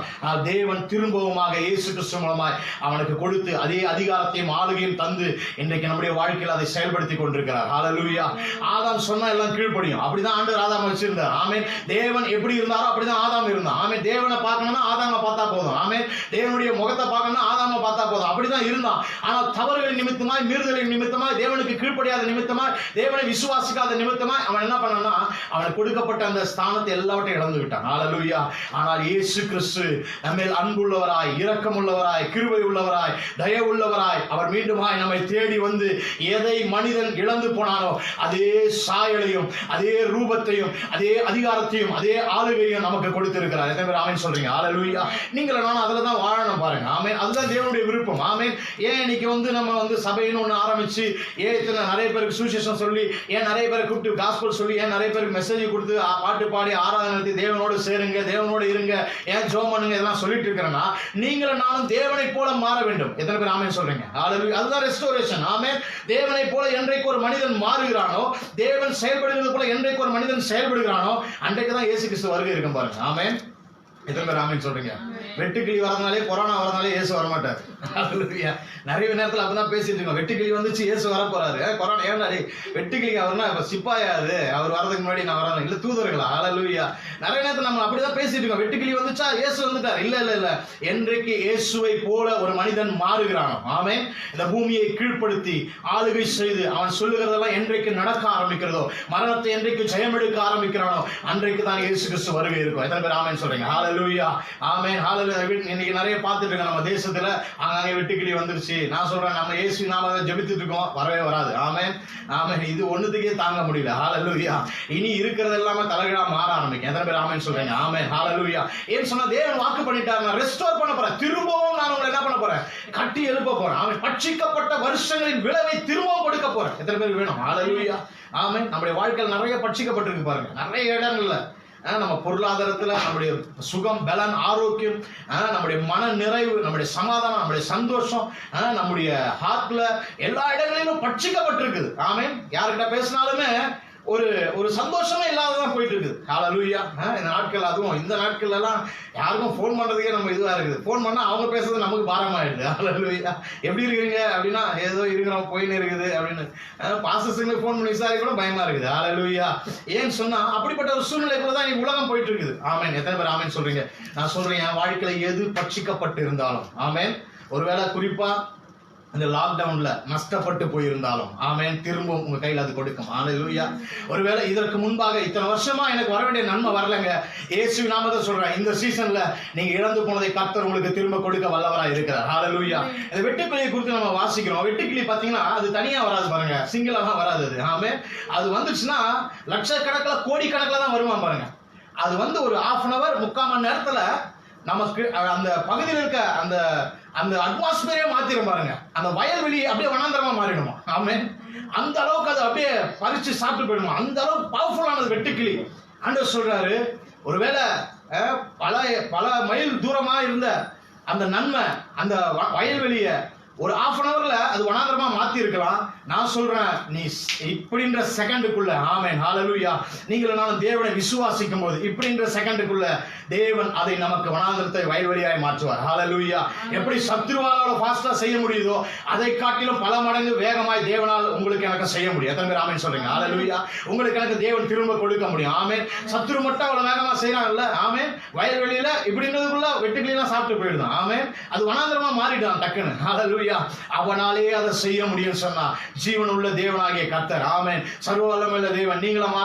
தேவன் திரும்பவுமாக இயேசு கிறிஸ்து மூலமாய் அவனுக்கு கொடுத்து அதே அதிகாரத்தையும் ஆளுகையும் தந்து இன்றைக்கு நம்முடைய வாழ்க்கையில் அதை செயல்படுத்தி கொண்டிருக்கிறார். ஹல்லேலூயா. ஆதாம் சொன்னா எல்லாம் கீழ்ப்படியும். அப்படிதான் ஆண்டவர் ஆதாம் வச்சிருந்தார். ஆமென். தேவன் எப்படி இருந்தாரோ அப்படிதான் ஆதாம் இருந்தான். ஆமென். தேவனை பார்க்கணும்னா ஆதாம பார்த்தா போதும். ஆமென். தேவனுடைய முகத்தை பார்க்கணும்னா ஆதாம பார்த்தா போதும். அப்படிதான் இருந்தான். ஆனால் தவறுகளின் நிமித்தமாய், மீறுதலின் நிமித்தமாய், தேவனுக்கு கீழ்ப்படியாத நிமித்தமாய், தேவனை விசுவாசிக்காத நிமித்தமாய் அவன் என்ன பண்ணான்னா அவனுக்கு கொடுக்கப்பட்ட அந்த ஸ்தானத்தை எல்லாவற்றையும் இழந்து விட்டான். ஹல்லேலூயா. ஆனால் இயேசு கிறிஸ்து நம்மேல் அன்புள்ளவராய், இரக்கமுள்ளவராய், கிருபை உள்ளவராய், தயவுள்ளவராய் அவர் மீண்டுமாய் நம்மை தேடி வந்து எதை மனிதன் இழந்து போனானோ அதே சாயலையும், அதே ரூபத்தையும், அதே அதிகாரத்தையும், அதே ஆளுகையும் நமக்கு கொடுத்திருக்கிறார். எத்தனை பேர் ஆமென் சொல்றீங்க? ஹல்லேலூயா. நீங்களும் நானும் அதுல தான் வாழணும் பாருங்க. ஆமென். அதுதான் தேவனுடைய விருப்பம். ஆமென். ஏன் இன்னைக்கு வந்து நம்ம வந்து சபைன்னு ஒன்று ஆரம்பிச்சு, ஏன் இத்தனை நிறைய பேருக்கு சுவிசேஷம் சொல்லி, ஏன் நிறைய பேரை கூப்பிட்டு காஸ்பல் சொல்லி, ஏன் நிறைய பேருக்கு மெசேஜ் கொடுத்து பாட்டு பாடி ஆராதனை நடத்தி தேவனோடு சேருங்க, தேவனோடு இருங்க, ஏன் ஜெபம் பண்ணுங்க, இதெல்லாம் சொல்லிட்டு இருக்கிறேன்னா நீங்களும் நானும் தேவனை போல மாற வேண்டும். எத்தனை பேர் ஆமென் சொல்றீங்க? ஹல்லேலூயா. அதுதான் ரெஸ்டோரேஷன். ஆமென். தேவனை போல என்றைக்கு ஒரு மனிதன் மாறுகிறானோ, தேவன் செயல்படுகிறது போல என்றைக்கு ஒரு மனிதன் செயல்படுகிறானோ அன்றைக்கு தான் இயேசு கிறிஸ்து வருகை இருக்கும் பாருங்க. ஆமென். எத்தனை பேர் ஆமென் சொல்றீங்க? வெட்டுக்கிளி வரதுனாலே, கொரோனா வரதுனாலே இயேசு வரமாட்டார். ஹல்லேலூயா. நிறைய நேரத்தில் அப்படிதான் பேசிட்டு இருக்கோம். வெட்டுக்கிளி வந்துச்சு, இயேசு வர போறாரு. கொரோனா ஏன்டாடி வெட்டுக்கிளி அவர்னா இப்ப சிப்பாயாது, அவர் வரதுக்கு முன்னாடி நான் வரணும், இல்ல தூதர்களா? ஹல்லேலூயா. நிறைய நேரத்தில் நம்ம அப்படிதான் பேசிட்டு இருக்கோம். வெட்டுக்கிளி வந்துச்சா இயேசு வந்துட்டார். இல்ல இல்ல இல்ல. என்றைக்கு இயேசுவை போல ஒரு மனிதன் மாறுகிறானோ, ஆமென், இந்த பூமியை கீழ்ப்படுத்தி ஆளுகை செய்து அவன் சொல்லுகிறதெல்லாம் என்றைக்கு நடக்க ஆரம்பிக்கிறதோ, மரணத்தை என்றைக்கு ஜெயம் எடுக்க ஆரம்பிக்கிறானோ அன்றைக்கு தான் இயேசு கிறிஸ்து வருகை இருக்கும். எத்தனை பேர் ஆமென் சொல்றீங்க? ஹல்லேலூயா. ஆமென். ஹல்லேலூயா. இன்னைக்கு நிறைய பார்த்துட்டு இருக்கோம் நம்ம தேசத்துல அங்கங்கே வெட்டுக்கிளி வந்துருச்சு. நான் சொல்றேன், நம்ம இயேசு நாம ஜெபித்துட்டு இருக்கோம், வரவே வராது. ஆமென் ஆமென். இது ஒண்ணுத்துக்கே தாங்க முடியல. ஹல்லேலூயா. இனி இருக்கிறது எல்லாமே தலைகீழா மாற ஆரம்பிக்கும். எத்தனை பேர் ஆமென் சொல்றீங்க? ஆமென் ஹல்லேலூயா. ஏன்னு சொன்னா தேவன் வாக்கு பண்ணிட்டார், நான் ரெஸ்டோர் பண்ண போறேன், திரும்பவும் நான் உங்களை என்ன பண்ண போறேன், கட்டி எழுப்ப போறேன். அவன் பட்சிக்கப்பட்ட வருஷங்களின் விளைவை திரும்பவும் கொடுக்க போறேன். எத்தனை பேர் வேணும்? ஹல்லேலூயா. ஆமென். நம்முடைய வாழ்க்கையில் நிறைய பட்சிக்கப்பட்டிருக்கு பாருங்க, நிறைய இடங்கள்ல. நம்ம பொருளாதாரத்துல நம்முடைய சுகம், பலன், ஆரோக்கியம், நம்முடைய மன நிறைவு, நம்முடைய சமாதானம், நம்முடைய சந்தோஷம், நம்முடைய ஹார்ட்ல எல்லா இடங்களிலும் பட்சிக்கப்பட்டிருக்குது. ஆமென். யார்கிட்ட பேசினாலுமே ஒரு ஒரு சந்தோஷமே இல்லாததான் போயிட்டு இருக்குது. ஹல்லேலூயா. இந்த நாட்கள், அதுவும் இந்த நாட்கள் எல்லாம் யாருக்கும் ஃபோன் பண்றதுக்கே நம்ம இதுவா இருக்குது. ஃபோன் பண்ணா அவங்க பேசுறது நமக்கு பாரமாயிடுது. ஹல்லேலூயா. எப்படி இருக்கிறீங்க அப்படின்னா, ஏதோ இருக்கிறோம், போயின்னு இருக்குது அப்படின்னு பாஸ்டர்ஸுங்களுக்கு ஃபோன் பண்ணி விசாரிக்க கூட பயமா இருக்குது. ஹல்லேலூயா. ஏன்னு சொன்னா அப்படிப்பட்ட ஒரு சூழ்நிலைக்குள்ள தான் இன்னைக்கு உலகம் போயிட்டு இருக்குது. ஆமென். எத்தனை பேர் ஆமென் சொல்றீங்க? நான் சொல்றேன், என் வாழ்க்கையில எது பட்சிக்கப்பட்டு இருந்தாலும், ஆமென், ஒருவேளை குறிப்பா இந்த லாக்டவுன்ல நஷ்டப்பட்டு போயிருந்தாலும், ஆமென், திரும்பவும் உங்க கையில் அது கொடுக்கும். ஹல்லேலூயா. ஒருவேளை இதற்கு முன்பாக இத்தனை வருஷமா எனக்கு வர வேண்டிய நன்மை வரலங்க, இயேசு நாமத்தை சொல்றேன், இந்த சீசன்ல நீங்க இழந்து போனதை கர்த்தர் உங்களுக்கு திரும்ப கொடுக்க வல்லவராய் இருக்கிறார். ஹல்லேலூயா. இந்த வெட்டுக்கிளியை குறித்து நம்ம வாசிக்கிறோம். வெட்டுக்கிளி பாத்தீங்கன்னா அது தனியா வராது பாருங்க, சிங்கிளா தான் வராது அது. ஆமென். அது வந்துச்சுன்னா லட்சக்கணக்கில் கோடிக்கணக்கில் தான் வருவான் பாருங்க. அது வந்து ஒரு 1/2 hour 3/4 மணி நேரத்துல நமக்கு அந்த பகுதியில் இருக்க அந்த அந்த அட்மாஸ்பியரே மாத்திரும் பாருங்க. அந்த வயல்வெளி அப்படியே வனாந்தரமா மாறிடுமா. ஆமென். அந்த அளவுக்கு அது அப்படியே பறிச்சு சாப்பிட்டு போயிடுமா. அந்த அளவுக்கு பவர்ஃபுல்லானது வெட்டுக்கிளி. ஆண்டவர் சொல்றாரு, ஒருவேளை பல மைல் தூரமா இருந்த அந்த நன்மை, அந்த வயல்வெளிய ஒரு 1/2 hourல அது வனாந்தரமா மாத்தி இருக்கலாம். நான் சொல்றேன், நீ இப்படின்ற செகண்டுக்குள்ள, ஆமென் ஹல்லேலூயா, நீங்களும் நானும் தேவனை விசுவாசிக்கும் போது இப்படின்ற செகண்டுக்குள்ள தேவன் அதை நமக்கு வனாந்தரத்தை வயல்வெளியாய் மாற்றுவார். ஹல்லேலூயா. எப்படி சத்ருவால ஃபாஸ்டா செய்ய முடியுதோ அதை காட்டிலும் பல மடங்கு வேகமாய் தேவனால் உங்களுக்கு எனக்கு செய்ய முடியும். எத்தனை பேர் ஆமென் சொல்றீங்க? ஹல்லேலூயா. உங்களுக்கு எனக்கு தேவன் திரும்ப கொடுக்க முடியும். ஆமென். சத்ரு மட்டும் அவ்வளவு வேகமா செய்யறாங்கல்ல. ஆமென். வயல்வெளியில இப்படின்றதுக்குள்ள வெட்டுக்கிளியெல்லாம் சாப்பிட்டு போயிடுதான். ஆமென். அது வனாந்தரமா மாறிடுதான் டக்குன்னு. ஹல்லேலூயா. அவனாலே அதை செய்ய முடியும் சொன்னா ஜீவன் உள்ள தேவனாகிய கர்த்தர், ஆமென், சர்வ வல்லமையுள்ள தேவன், நீங்களும் நான்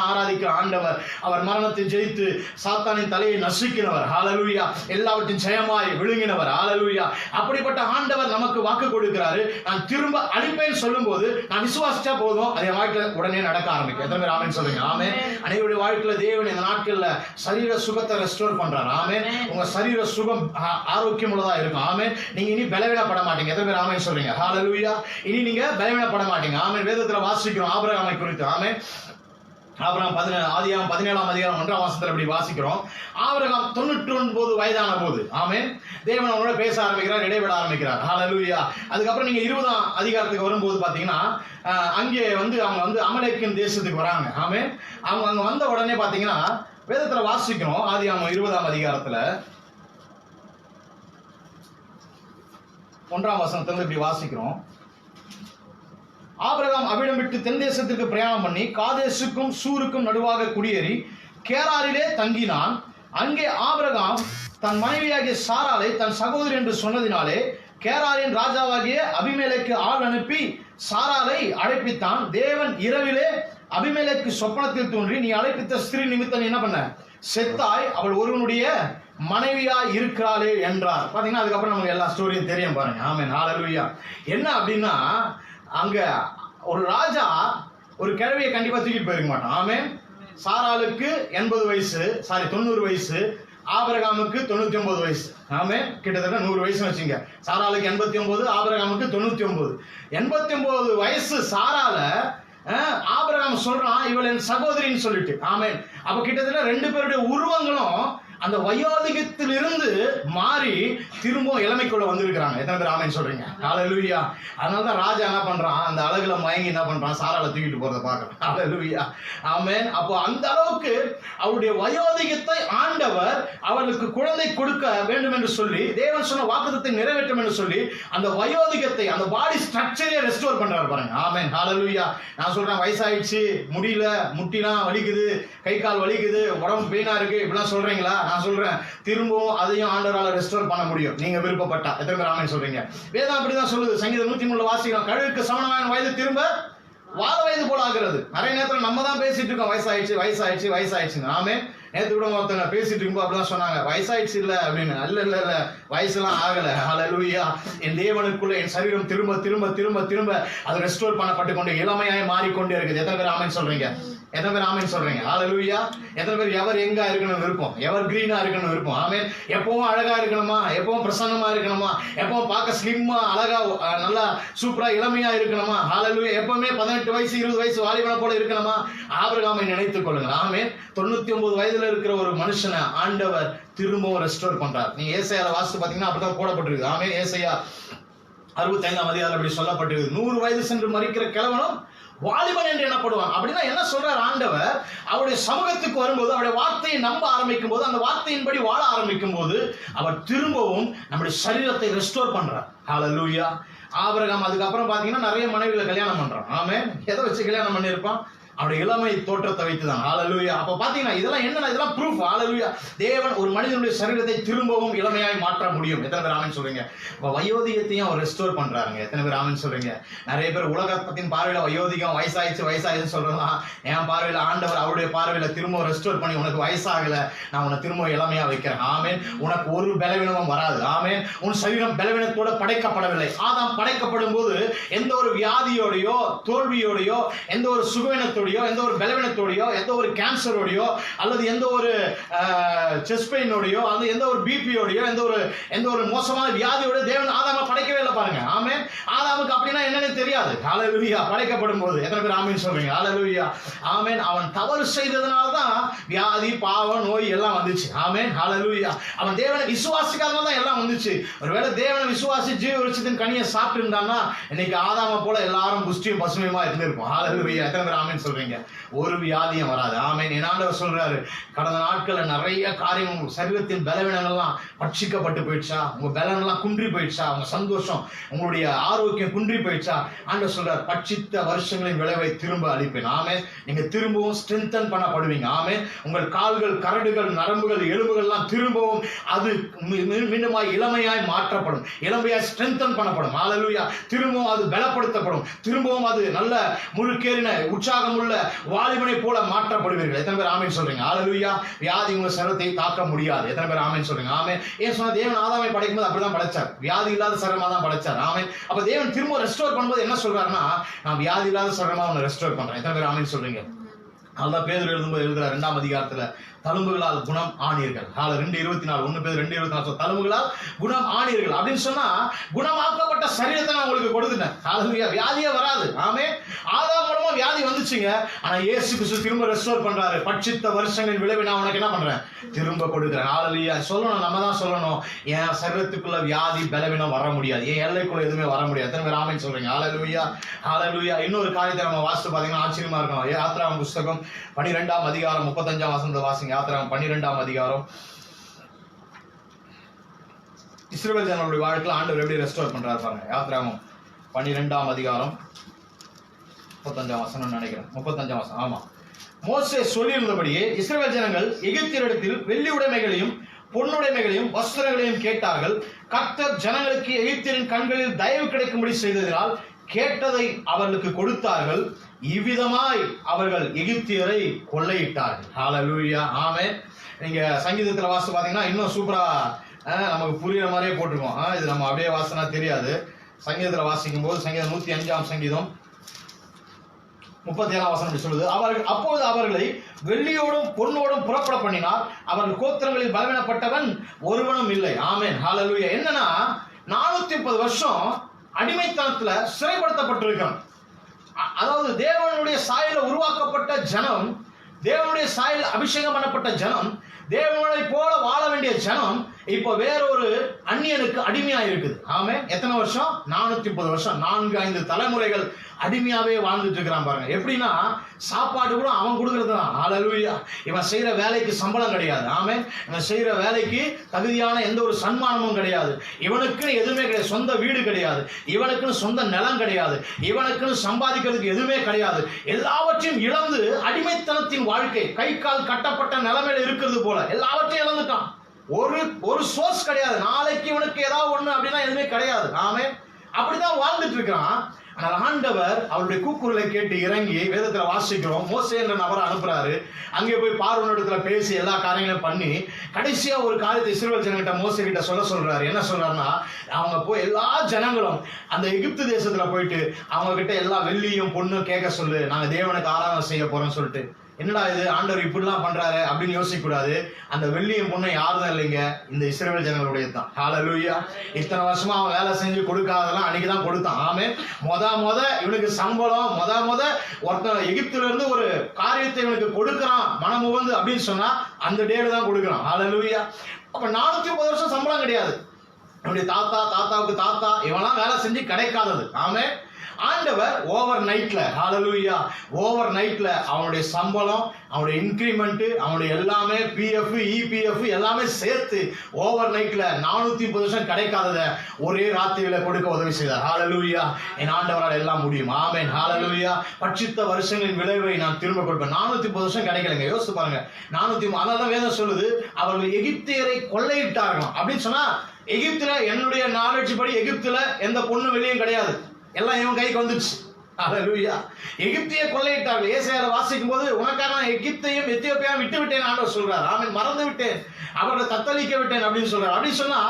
ஆராதிக்கிற ஆண்டவர், அவர் மரணத்தை ஜெயித்து சாத்தானின் தலையை நசுக்கினவர். ஹல்லேலூயா. எல்லாவற்றையும் ஜெயமாய் விழுங்கினவர். ஹல்லேலூயா. அப்படிப்பட்ட ஆண்டவர் நமக்கு வாக்கு கொடுக்கிறாரு. நான் திரும்ப அழிப்பேன் சொல்லும் போது நான் விசுவாசிச்சா போதும், அது என் வாழ்க்கையில உடனே நடக்க ஆரம்பிக்கும். எத்தனை பேர் ஆமென் சொல்றீங்க? ஆமென். அனைவருடைய வாழ்க்கையில தேவன் இந்த நாட்கள்ல சரீர சுகத்தை ரெஸ்டோர் பண்றாரு. ஆமென். உங்க சரீர சுகம் ஆரோக்கியம் உள்ளதா இருக்கும். ஆமென். நீங்க இனி பலவீனப்பட மாட்டீங்க. எத்தனை பேர் ஆமென் சொல்றீங்க? ஹல்லேலூயா. இனி நீங்க பலவீனப்பட மாட்டீங்க. ஆமென். வேதத்துல வாசிக்கிறோம் ஆபிரகாமை குறித்து. ஆமென். ஆபிரகாம் ஆதியாகமம் 17ஆம் அதிகாரம் 1ஆம் வசனத்துல இப்படி வாசிக்கிறோம். ஆபிரகாம் 99 வயதான போது, ஆமென், தேவன் அவனோட பேச ஆரம்பிக்கிறார், இடைவிட ஆரம்பிக்கிறார். ஹல்லேலூயா. அதுக்கப்புறம் நீங்க 20ஆம் அதிகாரத்துக்கு வரும்போது பாத்தீங்கன்னா, அங்கே வந்து அவங்க வந்து அமலேக்கின் தேசத்துக்கு வராங்க. ஆமென். அவங்க அங்க வந்த உடனே பாத்தீங்கன்னா வேதத்துல வாசிக்கிறோம். ஆதியாகமம் 20ஆம் அதிகாரத்துல 1ஆம் வசனத்துல இப்படி வாசிக்கிறோம். ஆபிரகாம் அவ்விடம் விட்டு தென் தேசத்திற்கு பிரயாணம் பண்ணி காதேசுக்கும் சூருக்கும் நடுவாக குடியேறி கேராரிலே தங்கினான். அங்கே ஆபிரகாம் தன் மனைவியாகிய சாராளை தன் சகோதரி என்று சொன்னதினாலே கேராரின் ராஜாவாகிய அபிமெலேக்கு ஆள் அனுப்பி சாராளை அழைப்பித்தான். தேவன் இரவிலே அபிமெலேக்கு சொப்பனத்தில் தோன்றி, நீ அழைப்பித்த ஸ்திரீ நிமித்தம் என்ன பண்ண, செத்தாய், அவள் ஒருவனுடைய மனைவியா இருக்கிறாளே என்றார். பாத்தீங்கன்னா அதுக்கப்புறம் நமக்கு எல்லா ஸ்டோரியும் தெரியும் பாருங்க. ஆமென் ஹல்லேலூயா. என்ன அப்படின்னா, அங்க ஒரு ராஜா ஒரு கிழவியை கண்டிப்பா தூக்கிட்டு போயிருக்க மாட்டான். ஆமென். சாராளுக்கு 80 வயசு, 90 வயசு, ஆபிரகாமுக்கு 99 வயசு. ஆமென். கிட்டத்தட்ட 100 வயசு வச்சுங்க. சாராளுக்கு 89, ஆபிரகாமுக்கு 99. 89 வயசு சாரால ஆபிரகாம் சொல்றான், இவள் என் சகோதரின்னு சொல்லிட்டு. ஆமென். அப்ப கிட்டத்தட்ட 2 பேருடைய உருவங்களும் அந்த வயோதிகத்தில் இருந்து மாறி திரும்ப இளமைக்குள்ள வந்திருக்கிறாங்க. எத்தனை பேர் ஆமென் சொல்றீங்க? ஹல்லேலூயா. அதனாலதான் ராஜா என்ன பண்றான், அந்த அழகுல மயங்கி என்ன பண்றான், சாராளை தூக்கிட்டு போறதை பார்க்கறான். ஹல்லேலூயா. ஆமென். அப்போ அந்த அளவுக்கு அவருடைய வயோதிகத்தை ஆண்டவர் அவளுக்கு குழந்தை கொடுக்க வேண்டும் என்று சொல்லி, தேவன் சொன்ன வாக்குத்தத்தை நிறைவேற்றும் என்று சொல்லி அந்த வயோதிகத்தை, அந்த பாடி ஸ்ட்ரக்சரே ரெஸ்டோர் பண்றாரு பாருங்க. ஆமென் ஹல்லேலூயா. நான் சொல்றேன், வயசாயிடுச்சு, முடியல, முட்டிலாம் வலிக்குது, கை கால் வலிக்குது, உடம்பு பெயினா இருக்கு, இப்படிலாம் சொல்றீங்களா? நான் சொல்றேன், திரும்பவும் அதையும் ஆண்டவரால ரெஸ்டோர் பண்ண முடியும், நீங்க விருப்பப்பட்டா. எத்தனை பேர் ஆமென் சொல்றீங்க? வேதம் அப்படிதான் சொல்லுது. சங்கீதம் 103 வாசிக்கிறோம், கழுகுக்கு சமணமான வயது திரும்ப வாத வயது போல ஆகிறது. நிறைய நேரத்தில் நம்ம தான் பேசிட்டு இருக்கோம், வயசாயிடுச்சு வயசாயிடுச்சு வயசாயிடுச்சு. ஆமென். நேற்று கூட ஒருத்தவங்க பேசிட்டு இருக்கும்போது அப்படிதான் சொன்னாங்க, வயசாயிடுச்சு இல்ல அப்படின்னு. இல்ல வயசுலாம் ஆகல. ஹல்லேலூயா. என் தேவனுக்குள்ள என் சரீரம் திரும்ப திரும்ப திரும்ப திரும்ப அது ரெஸ்டோர் பண்ணப்பட்டு கொண்டு இளமையாய் மாறிக்கொண்டே இருக்குது. எத்தனை பேர் ஆமென் சொல்றீங்க? எத்தனை பேர் ஆமென் சொல்றீங்க? ஹல்லேலூயா. எத்தனை பேர் எவர் எங்க இருக்கணும் விருப்பம், எவர் கிரீனா இருக்கணும் விருப்பம்? ஆமென். எப்பவும் அழகா இருக்கணுமா, எப்பவும் பிரசன்னமா இருக்கணுமா, எப்பவும் பார்க்க ஸ்லிம்மா அழகா நல்லா சூப்பரா இளமையா இருக்கணுமா? ஹல்லேலூயா. எப்பவுமே 18 வயசு 20 வயசு வாலிபனை போல இருக்கணுமா? ஆபிரகாமை நினைத்துக் கொள்ளுங்க. ஆமென். 99 வயதுல இருக்கிற ஒரு மனுஷனை ஆண்டவர் திரும்பவும் ரெஸ்டோர் பண்றார். நீங்க ஏசாயால வாசித்து பாத்தீங்கன்னா அப்படிதான் போடப்பட்டிருக்கு. ஆமென். ஏசாயா 65ஆம் அதிகாரம் அப்படி சொல்லப்பட்டிருக்கு. 100 வயது சென்று மரிக்கிற கிழவனும் வாலிபன் என்று எண்ணப்படுவான். அப்படின்னா என்ன சொல்றார் ஆண்டவர்? அவருடைய சமூகத்துக்கு வரும்போது, அவருடைய வார்த்தையை நம்ப ஆரம்பிக்கும் போது, அந்த வார்த்தையின்படி வாழ ஆரம்பிக்கும் போது அவர் திரும்பவும் நம்முடைய சரீரத்தை ரெஸ்டோர் பண்றார். ஹல்லேலூயா. ஆபிரகாம் அதுக்கப்புறம் பாத்தீங்கன்னா நிறைய மனைவிகளை கல்யாணம் பண்றான். ஆமென். எதை வச்சு கல்யாணம் பண்ணியிருப்பான்? அவருடைய இளமை தோற்றத்தை வைத்துதான். ஹல்லேலூயா. அப்ப பாத்தீங்கன்னா இதெல்லாம் என்னன்னா, இதெல்லாம் ப்ரூஃப். ஹல்லேலூயா. தேவன் ஒரு மனிதனுடைய சரீரத்தை திரும்பவும் இளமையாய் மாற்ற முடியும். எத்தனை பேர் ஆமென் சொல்றீங்க? வயோதிகத்தையும் அவர் ரெஸ்டோர் பண்றாருங்க. எத்தனை பேர் ஆமென் சொல்றீங்க? நிறைய பேர் உலகத்தின் பார்வையில வயோதிகம் வயசாயிடுச்சு சொல்றதான். என் பார்வையில ஆண்டவர் அவருடைய பார்வையில திரும்ப ரெஸ்டோர் பண்ணி, உனக்கு வயசாகல, நான் உன்னை திரும்ப இளமையா வைக்கிறேன். ஆமென். உனக்கு ஒரு பலவீனமும் வராது. ஆமென். உன் சரீரம் பலவீனத்தோட படைக்கப்படவில்லை. ஆதாம் படைக்கப்படும் போது எந்த ஒரு வியாதியோடையோ தோல்வியோடையோ எந்த ஒரு சுகவீனத்தோடையோ எந்த ஒரு பலவீனத்தோடையோ எந்த ஒரு கேன்சரோடையோ அல்லது எந்த ஒரு செஸ்ட் பெயினோடையோ அல்லது எந்த ஒரு பிபியோடையோ எந்த ஒரு மோசமான வியாதியோட தேவன் ஆதாமை படைக்கவே இல்லை பாருங்க. ஆமென். ஆதாமுக்கு அப்படின்னா என்னன்னு தெரியாது. ஹல்லேலூயா. படைக்கப்படும் போது எத்தனை பேர் ஆமென் சொல்றீங்க? ஹல்லேலூயா. ஆமென். அவன் தவறு செய்ததனால தான் வியாதி பாவம் நோய் எல்லாம் வந்துச்சு. ஆமென். ஹல்லேலூயா. அவன் தேவனை விசுவாசிக்காதனால தான் எல்லாம் வந்துச்சு. ஒருவேளை தேவனை விசுவாசி ஜீவ விருட்சத்தின் கனியை சாப்பிட்டு இருந்தான்னா இன்னைக்கு ஆதாமை போல எல்லாரும் புஷ்டியும் பசுமையுமா இருந்திருப்போம். ஹல்லேலூயா. எத்தனை பேர் ஆமென் சொல்றீங்க? ஒரு வியாதியும் வராது. ஆமென். ஆண்டவர் சொல்றாரு, கடந்த நாட்கள்ல நிறைய காரியம் சரீரத்தின் பலவீனங்கள்லாம் பட்சிக்கப்பட்டு போயிடுச்சா, உங்க பலன் எல்லாம் குன்றி போயிடுச்சா, உங்க சந்தோஷம் உங்களுடைய ஆரோக்கியம் குன்றி போயிடுச்சா, ஆண்டவர் சொல்றார், பட்சித்த வருஷங்களின் விளைவை திரும்ப அளிப்பேன். ஆமென். நீங்க திரும்பவும் ஸ்ட்ரென்தன் பண்ணப்படுவீங்க. ஆமென். உங்கள் கால்கள் கரடுகள் நரம்புகள் எலும்புகள் எல்லாம் திரும்பவும் அது மீண்டுமாய் இளமையாய் மாற்றப்படும். இளமையாய் ஸ்ட்ரென்தன் பண்ணப்படும். ஹல்லேலூயா. திரும்பவும் அது பலப்படுத்தப்படும். திரும்பவும் அது நல்ல முழுக்கேறின உற்சாகம் உள்ள வாலிபனை போல மாற்றப்படுவீர்கள். எத்தனை பேர் ஆமென் சொல்றீங்க? ஹல்லேலூயா. வியாதி உங்க சரீரத்தை தாக்க முடியாது. எத்தனை பேர் ஆமென் சொல்றீங்க? ஆமென். ஏன் சொன்னா தேவன் ஆதாமை படைக்கும்போது அப்படிதான் படைச்சார். வியாதி இல்லாத சரீரமா தான் படைச்சார். ஆமென். அப்ப தேவன் திரும்ப ரெஸ்டோர் பண்ணும்போது என்ன சொல்றாருன்னா, நான் வியாதி இல்லாத சரீரமா உன்னை ரெஸ்டோர் பண்றேன். எத்தனை பேர் ஆமென் சொல்றீங்க? அதான் பேதுரு எழுதும்போது எழுதுறார் 2ஆம் அதிகாரத்துல, தழும்புகளால் குணம் ஆனீர்கள். 2:24 1 பேதுரு 2:24 தழும்புகளால் குணம் ஆனீர்கள் அப்படின்னு சொன்னா குணமாக்கப்பட்ட சரீரத்தை நான் உங்களுக்கு கொடுத்துட்டேன். ஹல்லேலூயா. வியாதியே வராது. ஆமென். ஆதாம் மூலமா வியாதி வந்துச்சுங்க. ஆனா இயேசு கிறிஸ்து திரும்ப ரெஸ்டோர் பண்றாரு. பட்சித்த வருஷங்களின் விளைவை நான் உனக்கு என்ன பண்றேன்? திரும்ப கொடுக்கிறேன். ஹல்லேலூயா. சொல்லணும், நம்ம தான் சொல்லணும், என் சரீரத்துக்குள்ள வியாதி பலவீனம் வர முடியாது, என் எல்லைக்குள்ள எதுவுமே வர முடியாது. எத்தனை பேர் ஆமென் சொல்றீங்க? ஹல்லேலூயா. ஹல்லேலூயா. இன்னொரு காரியத்தை நம்ம வாசித்து பாத்தீங்கன்னா ஆச்சரியமா இருக்கும். யாத்திராகமம் புஸ்தகம் 12ஆம் அதிகாரம் 35ஆம் வசனத்தை வாசிங்க. யாத்திராகமம் 12ஆம் அதிகாரம். இஸ்ரவேல் ஜனங்களுடைய வாழ்க்கையில ஆண்டவர் எப்படி ரெஸ்டோர் பண்றாரு பாருங்க. யாத்திராகமம் 12ஆம் அதிகாரம் 35ஆம் வசனம் நினைக்கிறேன். 35ஆம் வசனம். ஆமா. மோசே சொல்லியிருந்தபடியே இஸ்ரவேல் ஜனங்கள் எகிப்தியரிடத்தில் வெள்ளி உடைமைகளையும் பொன்னுடைமைகளையும் வஸ்திரங்களையும் கேட்டார்கள். கர்த்தர் ஜனங்களுக்கு எகிப்தியரின் கண்களில் தயவு கிடைக்கும்படி செய்ததினால் கேட்டதை அவர்களுக்கு கொடுத்தார்கள். இவ்விதமாய் அவர்கள் எகிப்தியரை கொள்ளையிட்டார்கள். ஹல்லேலூயா. ஆமென். நீங்க சங்கீதத்துல வாசித்து பாத்தீங்கன்னா இன்னும் சூப்பரா நமக்கு புரியுற மாதிரியே போட்டிருக்கோம். இது நம்ம அப்படியே வாசனா தெரியாது. சங்கீதத்துல வாசிக்கும் போது சங்கீதம் 105ஆம் சங்கீதம் 37ஆம் வசனம் சொல்லுது, அப்போது அவர்களை வெள்ளியோடும் பொன்னோடும் புறப்பட பண்ணினார். அவர்கள் கோத்திரங்களில் பலவீனப்பட்டவன் ஒருவனும் இல்லை. ஆமென். ஹல்லேலூயா. என்னன்னா 430 வருஷம் அடிமைத்தனத்துல சிறைப்படுத்தப்பட்டிருக்கான். அதாவது தேவனுடைய சாயல உருவாக்கப்பட்ட ஜனம், தேவனுடைய சாயல் அபிஷேகம் பண்ணப்பட்ட ஜனம், தேவனை போல வாழ வேண்டிய ஜனம் இப்ப வேறொரு அந்நியனுக்கு அடிமையா இருக்குது. ஆமென். எத்தனை வருஷம்? 430 வருஷம். 4-5 தலைமுறைகள் அடிமையாவே வாழ்ந்துட்டு இருக்கிறான் பாருங்க. எப்படின்னா சாப்பாடு கூட அவன் கொடுக்கறது தான். ஹல்லேலூயா. இவன் செய்யற வேலைக்கு சம்பளம் கிடையாது. ஆமென். இவன் செய்யற வேலைக்கு தகுதியான எந்த ஒரு சன்மானமும் கிடையாது. இவனுக்குன்னு எதுவுமே கிடையாது. சொந்த வீடு கிடையாது, இவனுக்குன்னு சொந்த நிலம் கிடையாது, இவனுக்குன்னு சம்பாதிக்கிறதுக்கு எதுவுமே கிடையாது. எல்லாவற்றையும் இழந்து அடிமைத்தனத்தின் வாழ்க்கை, கை கால் கட்டப்பட்ட நிலைமையில இருக்கிறது போல எல்லாவற்றையும் இழந்துட்டான். ஒரு சோர்ஸ் கிடையாது. நாளைக்கு இவனுக்கு ஏதாவது ஒண்ணு அப்படின்னா எதுவுமே கிடையாது. ஆமென். அப்படிதான் வாழ்ந்துட்டு இருக்கிறான். ஆனால் ஆண்டவர் அவருடைய கூக்குரலை கேட்டு இறங்கி, வேதத்துல வாசிக்கிறோம், மோசே என்ற நபரை அனுப்புறாரு. அங்கே போய் பார்வோனிடத்துல பேசி எல்லா காரியங்களையும் பண்ணி கடைசியா ஒரு காரியத்தை இஸ்ரவேல் ஜனங்கிட்ட மோசே கிட்ட சொல்றாரு. என்ன சொல்றாருன்னா, அவங்க போய் எல்லா ஜனங்களும் அந்த எகிப்து தேசத்துல போயிட்டு அவங்க கிட்ட எல்லா வெள்ளியும் பொண்ணும் கேட்க சொல்லு, நாங்க தேவனுக்கு ஆராதனை செய்ய போறோம்னு சொல்லிட்டு. என்னடா இது, ஆண்டவர் இப்படிலாம் பண்றாரு அப்படின்னு யோசிக்க கூடாது. அந்த வெள்ளியும் பொண்ணும் யாருதான் இல்லைங்க, இந்த இஸ்ரவேல் ஜனங்களுடைய தான். ஹல்லேலூயா. இத்தனை வருஷமா அவன் வேலை செஞ்சு கொடுக்காதெல்லாம் அன்னைக்குதான் கொடுத்தான். ஆமென். முத இவனுக்கு சம்பளம், முத ஒருத்தன் எகிப்துல இருந்து ஒரு காரியத்தை இவனுக்கு கொடுக்கறான் மனமுவந்து அப்படின்னு சொன்னா அந்த டேல தான் கொடுக்கறான். ஹல்லேலூயா. அப்ப 430 வருஷம் சம்பளம் கிடையாது. அவனுடைய தாத்தாவுக்கு தாத்தா இவெல்லாம் வேலை செஞ்சு கிடைக்காதது. ஆமென். ஆண்டவர் ஓவர் நைட்ல, ஹல்லேலூயா, ஓவர் நைட்ல அவனுடைய சம்பளம், அவனுடைய இன்கிரிமெண்ட், அவனுடைய எல்லாமே பிஎஃப் இபிஎஃப் எல்லாமே சேர்த்து ஓவர் நைட்ல 430 வருஷம் கிடைக்காதத ஒரே ராத்திரியில கொடுக்க உதவி செய்தார். ஹல்லேலூயா. என் ஆண்டவரால் எல்லாம் முடியும். ஆமென். ஹல்லேலூயா. பட்சித்த வருஷங்களின் விளைவை நான் திரும்ப கொடுப்பேன். 430 வருஷம் கிடைக்கலங்க. யோசிச்சு பாருங்க. 430. அதனால வேதம் சொல்லுது, அவர்கள் எகிப்தியரை கொள்ளையிட்டார்களாம் அப்படின்னு சொன்னா, எகிப்துல என்னுடைய நாலேஜ் படி எகிப்துல எந்த பொண்ணு வெளியும் கிடையாது, எல்லாம் இவன் கைக்கு வந்துச்சு. ஹல்லேலூயா. எகிப்திய கொள்ளையிட்டார்கள். ஏசாயால வாசிக்கும் போது, உனக்காக நான் எகிப்தையும் எத்தியோப்பியாவும் விட்டு விட்டேன் ஆண்டவர் சொல்றார். ஆமென். மறந்து விட்டேன், அவரை தத்தளிக்க விட்டேன் அப்படின்னு சொல்றாரு. அப்படி சொன்னா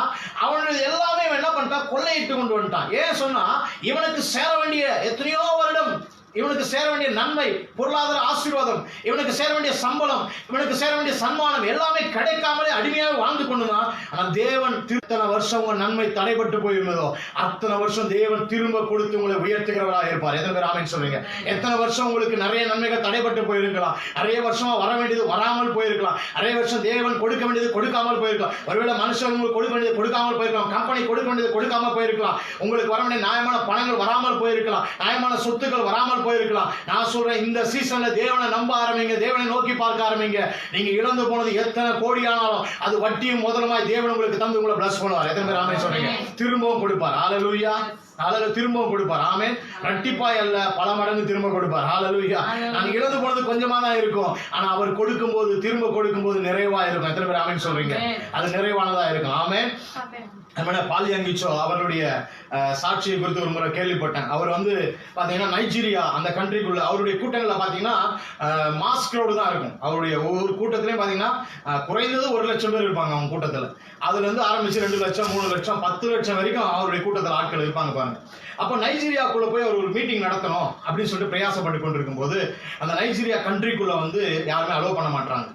அவனுடைய எல்லாமே என்ன பண்ணிட்டான், கொள்ளையிட்டு கொண்டு வந்துட்டான். ஏன் சொன்னா, இவனுக்கு சேர வேண்டிய எத்தனையோ வருடம், இவனுக்கு சேர வேண்டிய நன்மை, பொருளாதார ஆசீர்வாதம், இவனுக்கு சேர வேண்டிய சம்பளம், இவனுக்கு சேர வேண்டிய சன்மானம் எல்லாமே கிடைக்காமலே அடிமையாக வாழ்ந்து கொண்டுதான். ஆனால் தேவன் எத்தனை வருஷம் உங்க நன்மை தடைபட்டு போயிருந்ததோ அத்தனை வருஷம் தேவன் திரும்ப கொடுத்து உங்களை உயர்த்துகிறவராக இருப்பார். எத்தனை பேர் ஆமென் சொல்றீங்க? எத்தனை வருஷம் உங்களுக்கு நிறைய நன்மைகள் தடைபட்டு போயிருக்கலாம், நிறைய வருஷமா வர வேண்டியது வராமல் போயிருக்கலாம், நிறைய வருஷம் தேவன் கொடுக்க வேண்டியது கொடுக்காமல் போயிருக்கலாம், ஒருவேளை மனுஷன் உங்களுக்கு கொடுக்க வேண்டியது கொடுக்காமல் போயிருக்கலாம், கம்பெனி கொடுக்க வேண்டியது கொடுக்காம போயிருக்கலாம், உங்களுக்கு வர வேண்டிய நியாயமான பணங்கள் வராமல் போயிருக்கலாம், நியாயமான சொத்துக்கள் வராமல் போயிருக்கலாம். நான் சொல்றேன், இந்த சீசன்ல தேவனை நம்ப ஆரம்பிங்க, தேவனை நோக்கி பார்க்க ஆரம்பிங்க. நீங்க இழந்து போனது எத்தனை கோடியானாலும் அது வட்டியும் முதலுமாய் தேவன் உங்களுக்கு தந்து உங்களை பிளஸ் பண்ணுவார். எத்தனை பேர் ஆமென் சொல்றீங்க? திரும்பவும் கொடுப்பார். ஹல்லேலூயா. ஹல்லேலூயா. திரும்பவும் கொடுப்பார். ஆமென். இரட்டிப்பாய் அல்ல, பல மடங்கு திரும்ப கொடுப்பார். ஹல்லேலூயா. நான் இழந்து போனது கொஞ்சமா தான் இருக்கும், ஆனா அவர் கொடுக்கும்போது, திரும்ப கொடுக்கும்போது நிறைவா இருக்கும். எத்தனை பேர் ஆமென் சொல்றீங்க? அது நிறைவானதா இருக்கும். ஆமென். பாலியங்கிச்சோ அவருடைய சாட்சியை குறித்து ஒரு முறை கேள்விப்பட்டேன். அவர் வந்து பாத்தீங்கன்னா நைஜீரியா அந்த கண்ட்ரிக்குள்ள அவருடைய கூட்டங்கள்ல பாத்தீங்கன்னா மாஸ் கிரௌடு தான் இருக்கும். அவருடைய ஒவ்வொரு கூட்டத்திலையும் பாத்தீங்கன்னா குறைந்தது 1 லட்சம் பேர் இருப்பாங்க அவங்க கூட்டத்துல. அதுல இருந்து ஆரம்பிச்சு 2 லட்சம் 3 லட்சம் 10 லட்சம் வரைக்கும் அவருடைய கூட்டத்தில் ஆட்கள் இருப்பாங்க பாருங்க. அப்ப நைஜீரியாக்குள்ள போய் அவர் ஒரு மீட்டிங் நடத்தணும் அப்படின்னு சொல்லிட்டு பிரயாசப்பட்டு கொண்டிருக்கும் போது அந்த நைஜீரியா கண்ட்ரிக்குள்ள வந்து யாருமே அலோவ் பண்ண மாட்டாங்க.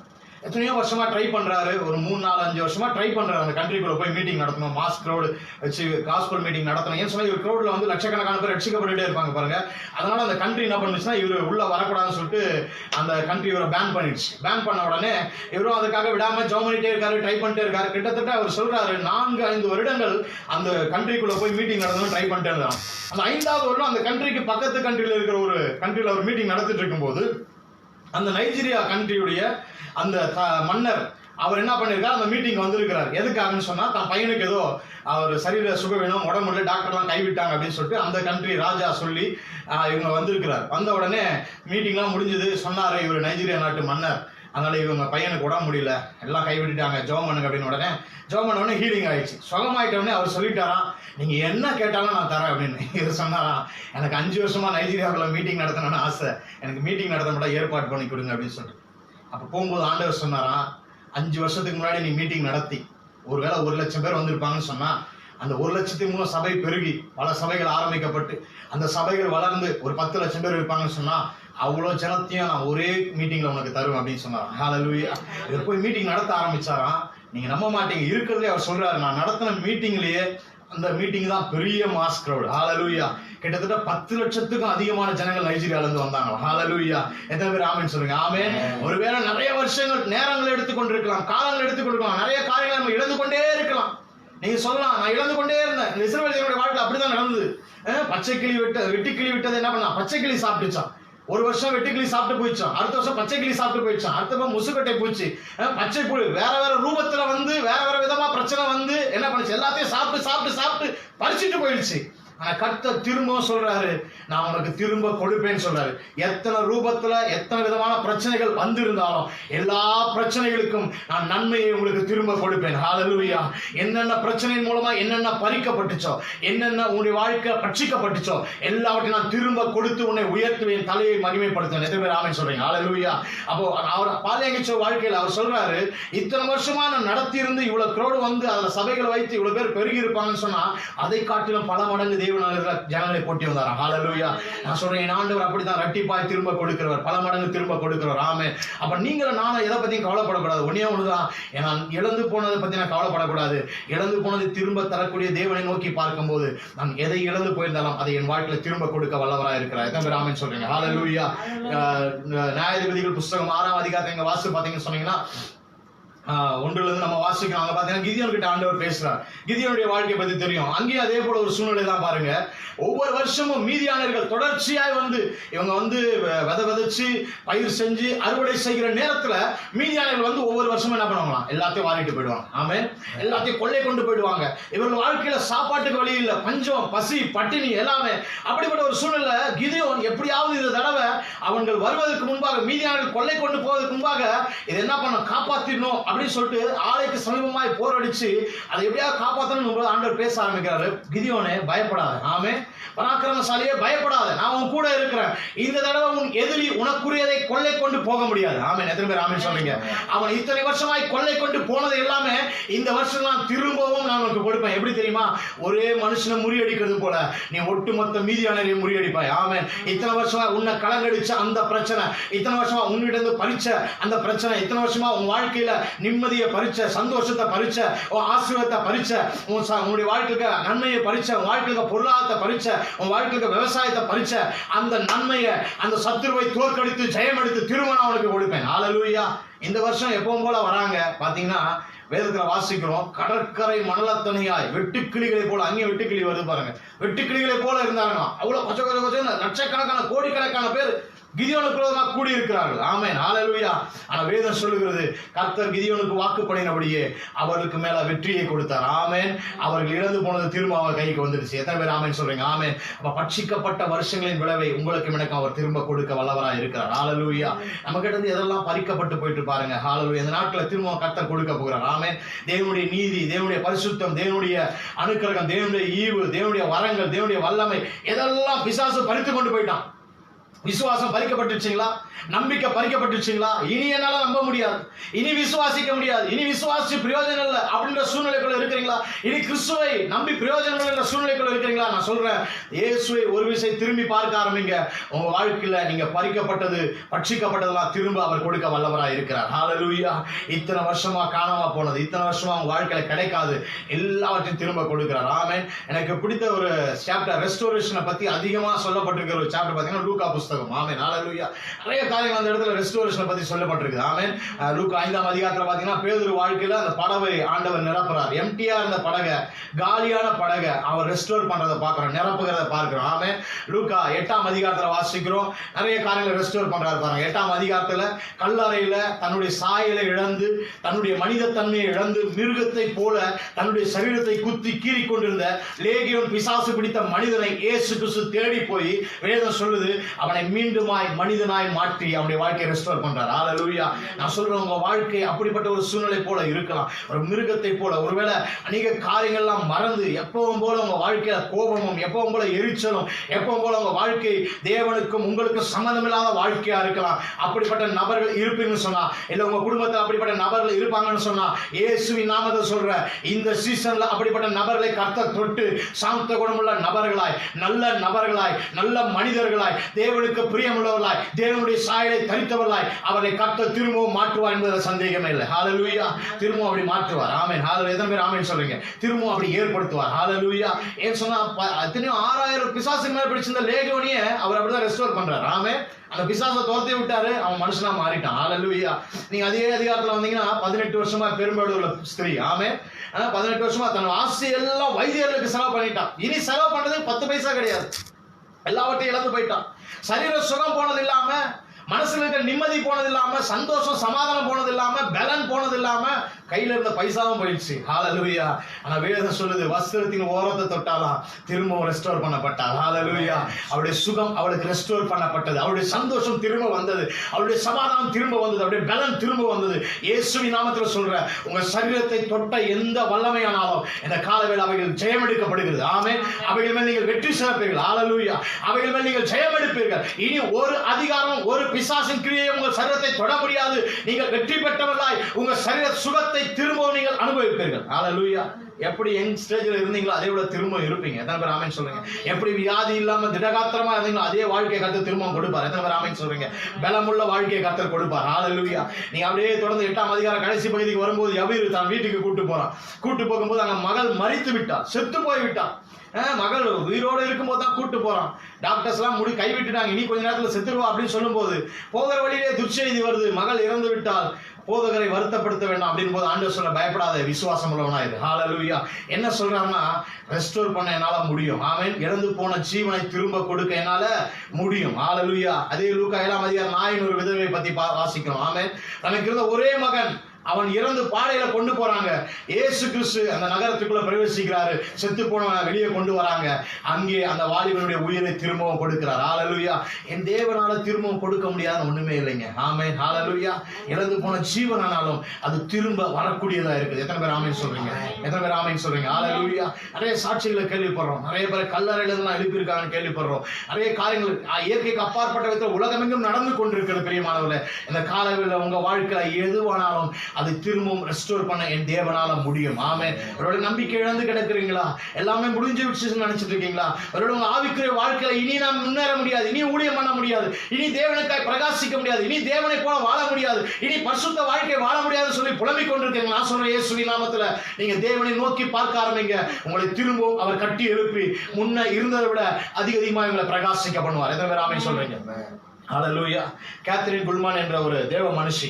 எத்தனையோ வருஷமா ட்ரை பண்றாரு, ஒரு 3, 4, 5 வருஷமா ட்ரை பண்றாரு அந்த கண்ட்ரிக்குள்ள போய் மீட்டிங் நடத்தணும், மாஸ் கிரௌடு வச்சு காஸ்பல் மீட்டிங் நடத்தணும். ஏன் சொன்னா இவர் கிரௌட்ல வந்து லட்சக்கணக்கான பேர் ரட்சிக்கப்பட்டுட்டே இருப்பாங்க பாருங்க. அதனால அந்த கண்ட்ரி என்ன பண்ணுச்சுன்னா, இவர் உள்ள வரக்கூடாதுன்னு சொல்லிட்டு அந்த கண்ட்ரி இவரை பேன் பண்ணிடுச்சு. பேன் பண்ண உடனே இவரும் அதுக்காக விடாம ஜாம் பண்ணிட்டே இருக்காரு, ட்ரை பண்ணிட்டே இருக்காரு. கிட்டத்தட்ட அவர் சொல்றாரு 4-5 வருடங்கள் அந்த கண்ட்ரிக்குள்ள போய் மீட்டிங் நடத்தணும் ட்ரை பண்ணிட்டே இருந்தாங்க. அந்த 5வது வருடம் அந்த கண்ட்ரிக்கு பக்கத்து கண்ட்ரியில இருக்கிற ஒரு கண்ட்ரியில ஒரு மீட்டிங் நடத்திட்டு இருக்கும்போது அந்த நைஜீரியா கண்ட்ரியுடைய அந்த மன்னர் அவர் என்ன பண்ணிருக்காரு, அந்த மீட்டிங் வந்திருக்கிறார். எதுக்காகன்னு சொன்னா, தன் பையனுக்கு ஏதோ அவர் சரீர சுகம் வேணும், உடம்புல டாக்டர்லாம் கைவிட்டாங்க அப்படின்னு சொல்லிட்டு அந்த கண்ட்ரி ராஜா சொல்லி இவங்க வந்திருக்கிறார். வந்த உடனே மீட்டிங்லாம் முடிஞ்சது. சொன்னாரு இவர் நைஜீரியா நாட்டு மன்னர், அதனால இவங்க பையனுக்கு உடம்பு முடியல, எல்லாம் கைவிட்டுட்டாங்க, ஜெபம் பண்ணுங்க அப்படின்னு. உடனே ஜெபம் பண்ண உடனே ஹீலிங் ஆயிடுச்சு. சுகமாயிட்ட உடனே அவர் சொல்லிட்டாராம், நீங்க என்ன கேட்டாலும் நான் தரேன் அப்படின்னு. இவர் சொன்னாராம், எனக்கு 5 வருஷமா நைஜீரியாவுக்குள்ள மீட்டிங் நடத்தணும்னு ஆசை, எனக்கு மீட்டிங் நடத்த மட்டும் ஏற்பாடு பண்ணி கொடுங்க அப்படின்னு சொல்லிட்டு. அப்ப போகும்போது ஆண்டவர் சொன்னாராம், 5 வருஷத்துக்கு முன்னாடி நீ மீட்டிங் நடத்தி ஒருவேளை 1 லட்சம் பேர் வந்திருப்பாங்கன்னு சொன்னா, அந்த 1 லட்சத்துக்கு மூலம் சபை பெருகி பல சபைகள் ஆரம்பிக்கப்பட்டு அந்த சபைகள் வளர்ந்து ஒரு 10 லட்சம் பேர் இருப்பாங்கன்னு சொன்னா, அவ்வளவு ஜனத்தையும் நான் ஒரே மீட்டிங்ல உனக்கு தருவேன் அப்படின்னு சொன்னாராம். ஹல்லேலூயா. இவர் போய் மீட்டிங் நடத்த ஆரம்பிச்சாராம். நீங்க நம்ப மாட்டீங்க, இருக்கிறதே அவர் சொல்றாரு, நான் நடத்தின மீட்டிங்லயே அந்த மீட்டிங் தான் பெரிய மாஸ் கிரௌட். ஹல்லேலூயா. கிட்டத்தட்ட 10 லட்சத்துக்கும் அதிகமான ஜனங்கள் நைஜீரியால இருந்து வந்தாங்க. ஹல்லேலூயா. எத்தனை பேர் ஆமென் சொல்லுங்க? ஆமென். ஒருவேளை நிறைய வருஷங்கள் நேரங்கள் எடுத்துக்கொண்டிருக்கலாம், காலங்கள் எடுத்துக்கொண்டிருக்கலாம், நிறைய காரியங்கள் நம்ம இழந்து கொண்டே இருக்கலாம். நீங்க சொல்லலாம், நான் இழந்து கொண்டே இருந்தேன். இந்த இஸ்ரவேலியருடைய வாழ்க்கை அப்படிதான் நடந்தது. பச்சைக்கிளி வெட்டுக்கிளி விட்டது என்ன பண்ணா, பச்சைக்கிளி சாப்பிட்டுச்சான். ஒரு வருஷம் வெட்டுக்கிளி சாப்பிட்டு போயிடுச்சான், அடுத்த வருஷம் பச்சைக்கிளி சாப்பிட்டு போயிடுச்சான், அடுத்த முசுக்கட்டை பூச்சி, பச்சை புழு, வேற வேற ரூபத்துல வந்து வேற வேற விதமா பிரச்சனை வந்து என்ன பண்ணுச்சு, எல்லாத்தையும் சாப்பிட்டு சாப்பிட்டு சாப்பிட்டு பறிச்சுட்டு போயிடுச்சு. ஆனா கர்த்தர் திரும்பவும் சொல்றாரு, நான் உனக்கு திரும்ப கொடுப்பேன்னு சொல்றாரு. எத்தனை ரூபத்துல எத்தனை விதமான பிரச்சனைகள் வந்திருந்தாலும் எல்லா பிரச்சனைகளுக்கும் நான் நன்மையை உங்களுக்கு திரும்ப கொடுப்பேன். ஹல்லேலூயா. என்னென்ன பிரச்சனையின் மூலமா என்னென்ன பறிக்கப்பட்டுச்சோ, என்னென்ன உன்னுடைய வாழ்க்கை பட்சிக்கப்பட்டுச்சோ எல்லாவற்றையும் நான் திரும்ப கொடுத்து உன்னை உயர்த்துவேன், தலையை மகிமைப்படுத்துவேன். எத்தனை பேர் ஆமென் சொல்றீங்க? ஹல்லேலூயா. அப்போ அவர் பாலியங்கிச்ச வாழ்க்கையில் அவர் சொல்றாரு, இத்தனை வருஷமா நான் நடத்தி இருந்து இவ்வளவு கிரௌடு வந்து அதுல சபைகளை வைத்து இவ்வளவு பேர் பெருகி இருப்பாங்கன்னு சொன்னா அதை காட்டிலும் பல மடங்கு ஜனங்களை போட்டி வந்தார். ஹல்லேலூயா. நான் சொல்றேன், என் ஆண்டவர் அப்படித்தான் இரட்டிப்பாய் திரும்ப கொடுக்கிறவர், பல மடங்கு திரும்ப கொடுக்கிறவர். ஆமென். அப்ப நீங்களும் நானும் எதை பத்தியும் கவலைப்படக்கூடாது. ஒன்னே ஒண்ணுதான், நான் இழந்து போனதை பத்தி நான் கவலைப்படக்கூடாது. இழந்து போனதை திரும்ப தரக்கூடிய தேவனை நோக்கி பார்க்கும்போது நான் எதை இழந்து போயிருந்தாலும் அதை என் வாழ்க்கையில திரும்ப கொடுக்க வல்லவராக இருக்கிறார். எத்தனை பேர் ஆமென் சொல்றீங்க? ஹல்லேலூயா. நியாயாதிபதிகள் புஸ்தகம் 6ஆம் அதிகாரத்தை எங்க வாசி பாத்தீங்கன்னு சொன்னீங்கன்னா, ஒன்றுல இருந்து நம்ம வாசிக்கிறோம். அங்க பாத்தீங்கன்னா கிதியோன் கிட்ட ஆண்டவர் பேசுறார். கிதியோனுடைய வாழ்க்கையை பத்தி தெரியும். அங்கேயும் அதே போல ஒரு சூழ்நிலை தான் பாருங்க. ஒவ்வொரு வருஷமும் மீதியானவர்கள் தொடர்ச்சியாய் வந்து இவங்க வந்து விதைச்சு பயிர் செஞ்சு அறுவடை செய்கிற நேரத்துல மீதியானவர்கள் வந்து ஒவ்வொரு வருஷமும் என்ன பண்ணுவாங்களாம், எல்லாத்தையும் வாரிட்டு போயிடுவாங்க. ஆமென். எல்லாத்தையும் கொள்ளை கொண்டு போயிடுவாங்க. இவர்கள் வாழ்க்கையில சாப்பாட்டுக்கு வழி இல்லை, பஞ்சம், பசி, பட்டினி எல்லாமே. அப்படிப்பட்ட ஒரு சூழ்நிலை கிதியோன் எப்படியாவது இந்த தடவை அவங்கள் வருவதற்கு முன்பாக, மீதியானவர்கள் கொள்ளை கொண்டு போவதற்கு முன்பாக இதை என்ன பண்ண காப்பாத்திடணும் அப்படின்னு சொல்லிட்டு ஆலைக்கு சமீபமாய் போரடிச்சு அதை எப்படியாவது காப்பாற்றணும் ஆண்டவர் பேச ஆரம்பிக்கிறாரு. கிதியோனே பயப்படாத, ஆமென், பராக்கிரமசாலியே பயப்படாத, நான் உன் கூட இருக்கிறேன். இந்த தடவை உன் எதிரி உனக்குரியதை கொள்ளை கொண்டு போக முடியாது. ஆமென். எத்தனை பேர் ஆமென் சொல்றீங்க? அவன் இத்தனை வருஷமாய் கொள்ளை கொண்டு போனது எல்லாமே இந்த வருஷம் நான் திரும்பவும் நான் உனக்கு கொடுப்பேன். எப்படி தெரியுமா? ஒரே மனுஷனை முறியடிக்கிறது போல நீ ஒட்டுமொத்த மீதியானவரையும் முறியடிப்பாய். ஆமென். இத்தனை வருஷமா உன்னை கலங்கடிச்ச அந்த பிரச்சனை, இத்தனை வருஷமா உன்னிடம் பறிச்ச அந்த பிரச்சனை, இத்தனை வருஷமா உன் வாழ்க்கையில நிம்மதியை பறிச்ச, சந்தோஷத்தை பறிச்ச, உன் ஆசீர்வாதத்தை பறிச்ச, உன்னுடைய வாழ்க்கைக்கு நன்மையை பறிச்ச, உன் வாழ்க்கைக்கு பொருளாதாரத்தை பறிச்ச, உன் வாழ்க்கைக்கு விவசாயத்தை பறிச்ச அந்த நன்மையை, அந்த சத்துருவை தோற்கடித்து ஜெயம் எடுத்து திரும்ப அவனுக்கு கொடுப்பேன். ஹல்லேலூயா. இந்த வருஷம் எப்பவும் போல வராங்க. பாத்தீங்கன்னா வேதத்துல வாசிக்கிறோம், கடற்கரை மணலத்தனையாய் வெட்டுக்கிளிகளை போல, அங்கே வெட்டுக்கிளி வருது பாருங்க, வெட்டுக்கிளிகளை போல இருந்தாங்க. அவ்வளவு கொஞ்சம் லட்சக்கணக்கான கோடிக்கணக்கான பேர் கிதியோனுக்கு விரோதமாக கூடி இருக்கிறார்கள். ஆமென். ஹல்லேலூயா. ஆனா வேதம் சொல்லுகிறது, கர்த்தர் கிதியோனுக்கு வாக்கு பண்ணினபடியே அவருக்கு மேல வெற்றியை கொடுத்தார். ஆமென். அவர்கள் இழந்து போனது திரும்ப அவர் கைக்கு வந்துடுச்சு. எத்தனை பேர் ஆமென் சொல்றீங்க? ஆமென். அப்ப பட்சிக்கப்பட்ட வருஷங்களின் விளைவை உங்களுக்கு எனக்கு அவர் திரும்ப கொடுக்க வல்லவராக இருக்கிறார். ஹல்லேலூயா. நம்ம கிட்ட இருந்து எதெல்லாம் பறிக்கப்பட்டு போயிட்டு பாருங்க. ஹல்லேலூயா. இந்த நாட்களை திரும்ப கர்த்தர் கொடுக்க போகிறார். ஆமென். தேவனுடைய நீதி, தேவனுடைய பரிசுத்தம், தேவனுடைய அனுக்கிரகம், தேவனுடைய ஈவு, தேவனுடைய வரங்கள், தேவனுடைய வல்லமை எதெல்லாம் பிசாசு பறித்து கொண்டு போயிட்டான். விசுவாசம் பறிக்கப்பட்டுச்சுங்களா? நம்பிக்கை பறிக்கப்பட்டுச்சுங்களா? இனி என்னால நம்ப முடியாது, இனி விசுவாசிக்க முடியாது, இனி விசுவாசி பிரயோஜனம் இல்லை அப்படின்ற சூழ்நிலைக்குள்ள இருக்கிறீங்களா? இனி கிறிஸ்துவை நம்பி பிரயோஜனம் என்ற சூழ்நிலைக்குள்ள இருக்கிறீங்களா? நான் சொல்றேன், இயேசுவை ஒரு விசை திரும்பி பார்க்க ஆரம்பிங்க. உங்க வாழ்க்கையில நீங்க பறிக்கப்பட்டது, பட்சிக்கப்பட்டதெல்லாம் திரும்ப அவர் கொடுக்க வல்லவராக இருக்கிறார். ஹல்லேலூயா. இத்தனை வருஷமா காணாம போனது, இத்தனை வருஷமா உங்க வாழ்க்கையில கிடைக்காது, எல்லாவற்றையும் திரும்ப கொடுக்கிறார். ஆமென். எனக்கு பிடித்த ஒரு சாப்டர், ரெஸ்டோரேஷனை பத்தி அதிகமா சொல்லப்பட்டிருக்கிற ஒரு சாப்டர் பாத்தீங்கன்னா லூக்கா புஸ்தகம். ஆமென். ஹல்லேலூயா. நிறைய காரியங்கள் அந்த இடத்துல ரெஸ்டோரேஷனை பத்தி சொல்லப்பட்டிருக்கு. ஆமென். லூக்கா 5ஆம் அதிகாரத்துல பாத்தீங்கன்னா பேதுரு வாழ்க்கையில அந்த படவை ஆண்டவர் நிரப்புறார். எம்டியா இருந்த படகை, காலியான படகை அவர் ரெஸ்டோர் பண்றதை பார்க்கிறோம், நிரப்புகிறத பார்க்கிறோம். ஆமென். லூக்கா 8ஆம் அதிகாரத்துல வாசிக்கிறோம், நிறைய காரியங்களை ரெஸ்டோர் பண்றாரு பாருங்க. 8ஆம் அதிகாரத்துல கல்லறையில தன்னுடைய சாயலை இழந்து, தன்னுடைய மனித தன்மையை இழந்து, மிருகத்தை போல தன்னுடைய சரீரத்தை குத்தி கீறி கொண்டிருந்த லேகியோன் பிசாசு பிடித்த மனிதனை இயேசு கிறிஸ்து தேடி போய் வேதம் சொல்லுது, அவனை மீண்டுமாய் மனிதனாய் மாற்றி அவனுடைய வாழ்க்கையை ரெஸ்டோர் பண்றார். ஹல்லேலூயா. நான் சொல்றேன், உங்க வாழ்க்கை அப்படிப்பட்ட ஒரு சூழ்நிலை போல இருக்கலாம், ஒரு மிருகத்தை போல. ஒருவேளை அநேக காரியங்கள்லாம் மறந்து எப்பவும் போல உங்க வாழ்க்கையில கோபமும், எப்பவும் போல எரிச்சலும், எப்பவும் போல உங்க வாழ்க்கை தேவனுக்கும் உங்களுக்கும் சம்பந்தமில்லாத வாழ்க்கையா இருக்கலாம். அப்படிப்பட்ட நபர்கள் இருப்பீங்கன்னு சொன்னா, இல்ல உங்க குடும்பத்தில் அப்படிப்பட்ட நபர்கள் இருப்பாங்கன்னு சொன்னா, இயேசுவின் நாமத்தை சொல்ற இந்த சீசன்ல அப்படிப்பட்ட நபர்களை கர்த்தர் தொட்டு சாந்த குணமுள்ள நபர்களாய், நல்ல நபர்களாய், நல்ல மனிதர்களாய், தேவனுக்கு பிரியமுள்ளவர்களாய், தேவனுடைய சாயலை தரித்தவர்களாய் அவரை கர்த்தர் திரும்பவும் மாற்றுவார் என்பதில் சந்தேகமே இல்லை. ஹல்லேலூயா. திரும்பவும் அப்படி மாற்றுவார். ஆமென். ஹல்லேலூயா. எத்தனை பேர் ஆமென் சொல்றீங்க? திரும்பவும் அப்படி ஏற்படுத்துவார். ஹல்லேலூயா. ஏன் சொன்னா எத்தனையோ 6000 பிசாசுக்கு மேல பிடிச்சிருந்த லேகியோனியை அவர் அப்படிதான் ரெஸ்டோர் பண்றார். ஆமென். அந்த பிசாசை துரத்தி விட்டாரு, அவன் மனுஷனா மாறிட்டான். ஹல்லேலூயா. நீங்க அதே அதிகாரத்துல வந்தீங்கன்னா 18 வருஷமா பெரும்பாலுள்ள ஸ்திரீ. ஆமென். 18 வருஷமா தன் ஆசை எல்லாம் வைத்தியர்களுக்கு செலவு பண்ணிட்டான். இனி செலவு பண்றது 10 பைசா கிடையாது, எல்லாவற்றையும் இழந்து போயிட்டான். சரீர சுகம் போனது இல்லாம மனசுல இருக்கிற நிம்மதி போனது இல்லாம, சந்தோஷம் சமாதானம் போனது இல்லாம, பலன் போனது இல்லாம, கையில இருந்த பைசாவும் போயிடுச்சு. ஹalleluya. ஆனா வேதம் சொல்லுது, வஸ்திரத்தின் ஓரத்தை தொட்டாலாம் திரும்பவும் ரெஸ்டோர் பண்ணப்பட்டாள். ஹalleluya. அவளுடைய சுகம் அவளுக்கு ரெஸ்டோர் பண்ணப்பட்டது. அவளுடைய சந்தோஷம் திரும்ப வந்தது. அவளுடைய சமாதானம் திரும்ப வந்தது. அவளுடைய பலன் திரும்ப வந்தது. இயேசுவின் நாமத்தில் சொல்ற, உங்க சரீரத்தை தொட்ட எந்த வல்லமையானாலும் இந்த காலவேளை அவைகள் ஜெயமெடுக்கப்படுகிறது. ஆமென். அவைகள் மேல் நீங்கள் வெற்றி சிறப்பீர்கள். ஹalleluya. அவைகள் மேல் நீங்கள் ஜெயமெடுப்பீர்கள். இனி ஒரு அதிகாரம், ஒரு பிசாசின் கிரியை உங்கள் சரீரத்தை தொட முடியாது. நீங்கள் வெற்றி பெற்றவர்களாய் உங்க சரீர சுகத்தை திரும்பவும் நீங்கள் அனுபவிப்பீர்கள். ஹalleluya. எப்படி யங் ஸ்டேஜ்ல இருந்தீங்களோ அதே விட திரும்ப இருப்பீங்க. எத்தனை பேர் ஆமென் சொல்றீங்க? எப்படி வியாதி இல்லாம திடகாத்திரமா இருந்தீங்களோ அதே வாழ்க்கையை கர்த்தர் திரும்பவும் கொடுப்பார். எத்தனை பேர் ஆமென் சொல்றீங்க? பலமுள்ள வாழ்க்கையை கர்த்தர் கொடுப்பார். ஹalleluya. நீங்க அப்படியே தொடர்ந்து 8ஆம் அதிகாரம் கடைசி பகுதிக்கு வரும்போது யவீரு தான் வீட்டுக்கு கூட்டு போகும்போது அங்க மகள் மரித்து விட்டார், செத்து போய் விட்டார். மகள் உயிரோடு இருக்கும்போது தான் கூட்டு போறான். டாக்டர்ஸ் எல்லாம் கைவிட்டுட்டாங்க, இனி கொஞ்ச நேரத்தில் செத்துருவா அப்படின்னு சொல்லும் போது போகிற வழியிலே துர்ச்செய்தி வருது, மகள் இறந்து விட்டால், போதகரை வருத்தப்படுத்த வேண்டாம் அப்படின்னு போது ஆண்டவர் சொல்ல, பயப்படாத, விசுவாசம் உள்ளவனா இது. ஹalleluya. என்ன சொல்றாங்கன்னா, ரெஸ்டோர் பண்ண என்னால முடியும். ஆமென். இறந்து போன ஜீவனை திரும்ப கொடுக்க என்னால முடியும். ஹalleluya. அதே லூக்கா 7ஆம் அதிகாரம் நாயின் ஒரு விதவை பத்தி வாசிக்கிறோம். ஆமென். தனக்கு இருந்த ஒரே மகன், அவன் இறந்து பாடையில கொண்டு போறாங்க. இயேசு கிறிஸ்து அந்த நகரத்துக்குள்ள பிரவேசிக்கிறாரு. செத்து போனவன் வெளியே கொண்டு வராங்க. அங்கே அந்த வாலிபனுடைய உயிரை திரும்பவும் கொடுக்கிறார். ஹalleluya. என் தேவனால திரும்பவும் கொடுக்க முடியாத ஒண்ணுமே இல்லைங்க. ஆமென். ஹalleluya. இறந்து போன ஜீவனானாலும் அது திரும்ப வரக்கூடியதா இருக்குது. எத்தனை பேர் ஆமென் சொல்றீங்க? எத்தனை பேர் ஆமென் சொல்றீங்க? ஹalleluya. நிறைய சாட்சிகளை கேள்விப்படுறோம். நிறைய பேர் கல்லறையில இருந்து எழுப்பி இருக்காங்கன்னு கேள்விப்படுறோம். நிறைய காரியங்கள் இயற்கைக்கு அப்பாற்பட்ட விதத்தில் உலகமெங்கும் நடந்து கொண்டிருக்கிறது. பிரியமானவர்களே, இந்த காலவில் உங்க வாழ்க்கையில எதுவானாலும் அதை திரும்பவும் ரெஸ்டோர் பண்ண என் தேவனால முடியும். ஆமென். அவரோட நம்பிக்கை இழந்து கிடக்குறீங்களா? எல்லாமே முடிஞ்சு விட்டு நினைச்சிட்டு இருக்கீங்களா? அவரோட உங்க ஆவிக்குரிய வாழ்க்கையில இனி நாம் முன்னேற முடியாது, இனி ஊழியம் பண்ண முடியாது, இனி தேவனுக்காய் பிரகாசிக்க முடியாது, இனி தேவனை போல வாழ முடியாது, இனி பரிசுத்த வாழ்க்கை வாழ முடியாதுன்னு சொல்லி புலம்பிக் கொண்டிருக்கீங்க. நான் சொல்றேன், இயேசுவின் நாமத்துல நீங்க தேவனை நோக்கி பார்க்க ஆரம்பிங்க. உங்களை திரும்பவும் அவர் கட்டி எழுப்பி முன்ன இருந்ததை விட அதிகமாக உங்களை பிரகாசிக்க பண்ணுவார். எத்தனை பேர் ஆமென் சொல்றீங்க? ஹalleluya. கேத்ரின் குல்மான் என்ற ஒரு தேவ மனுஷி,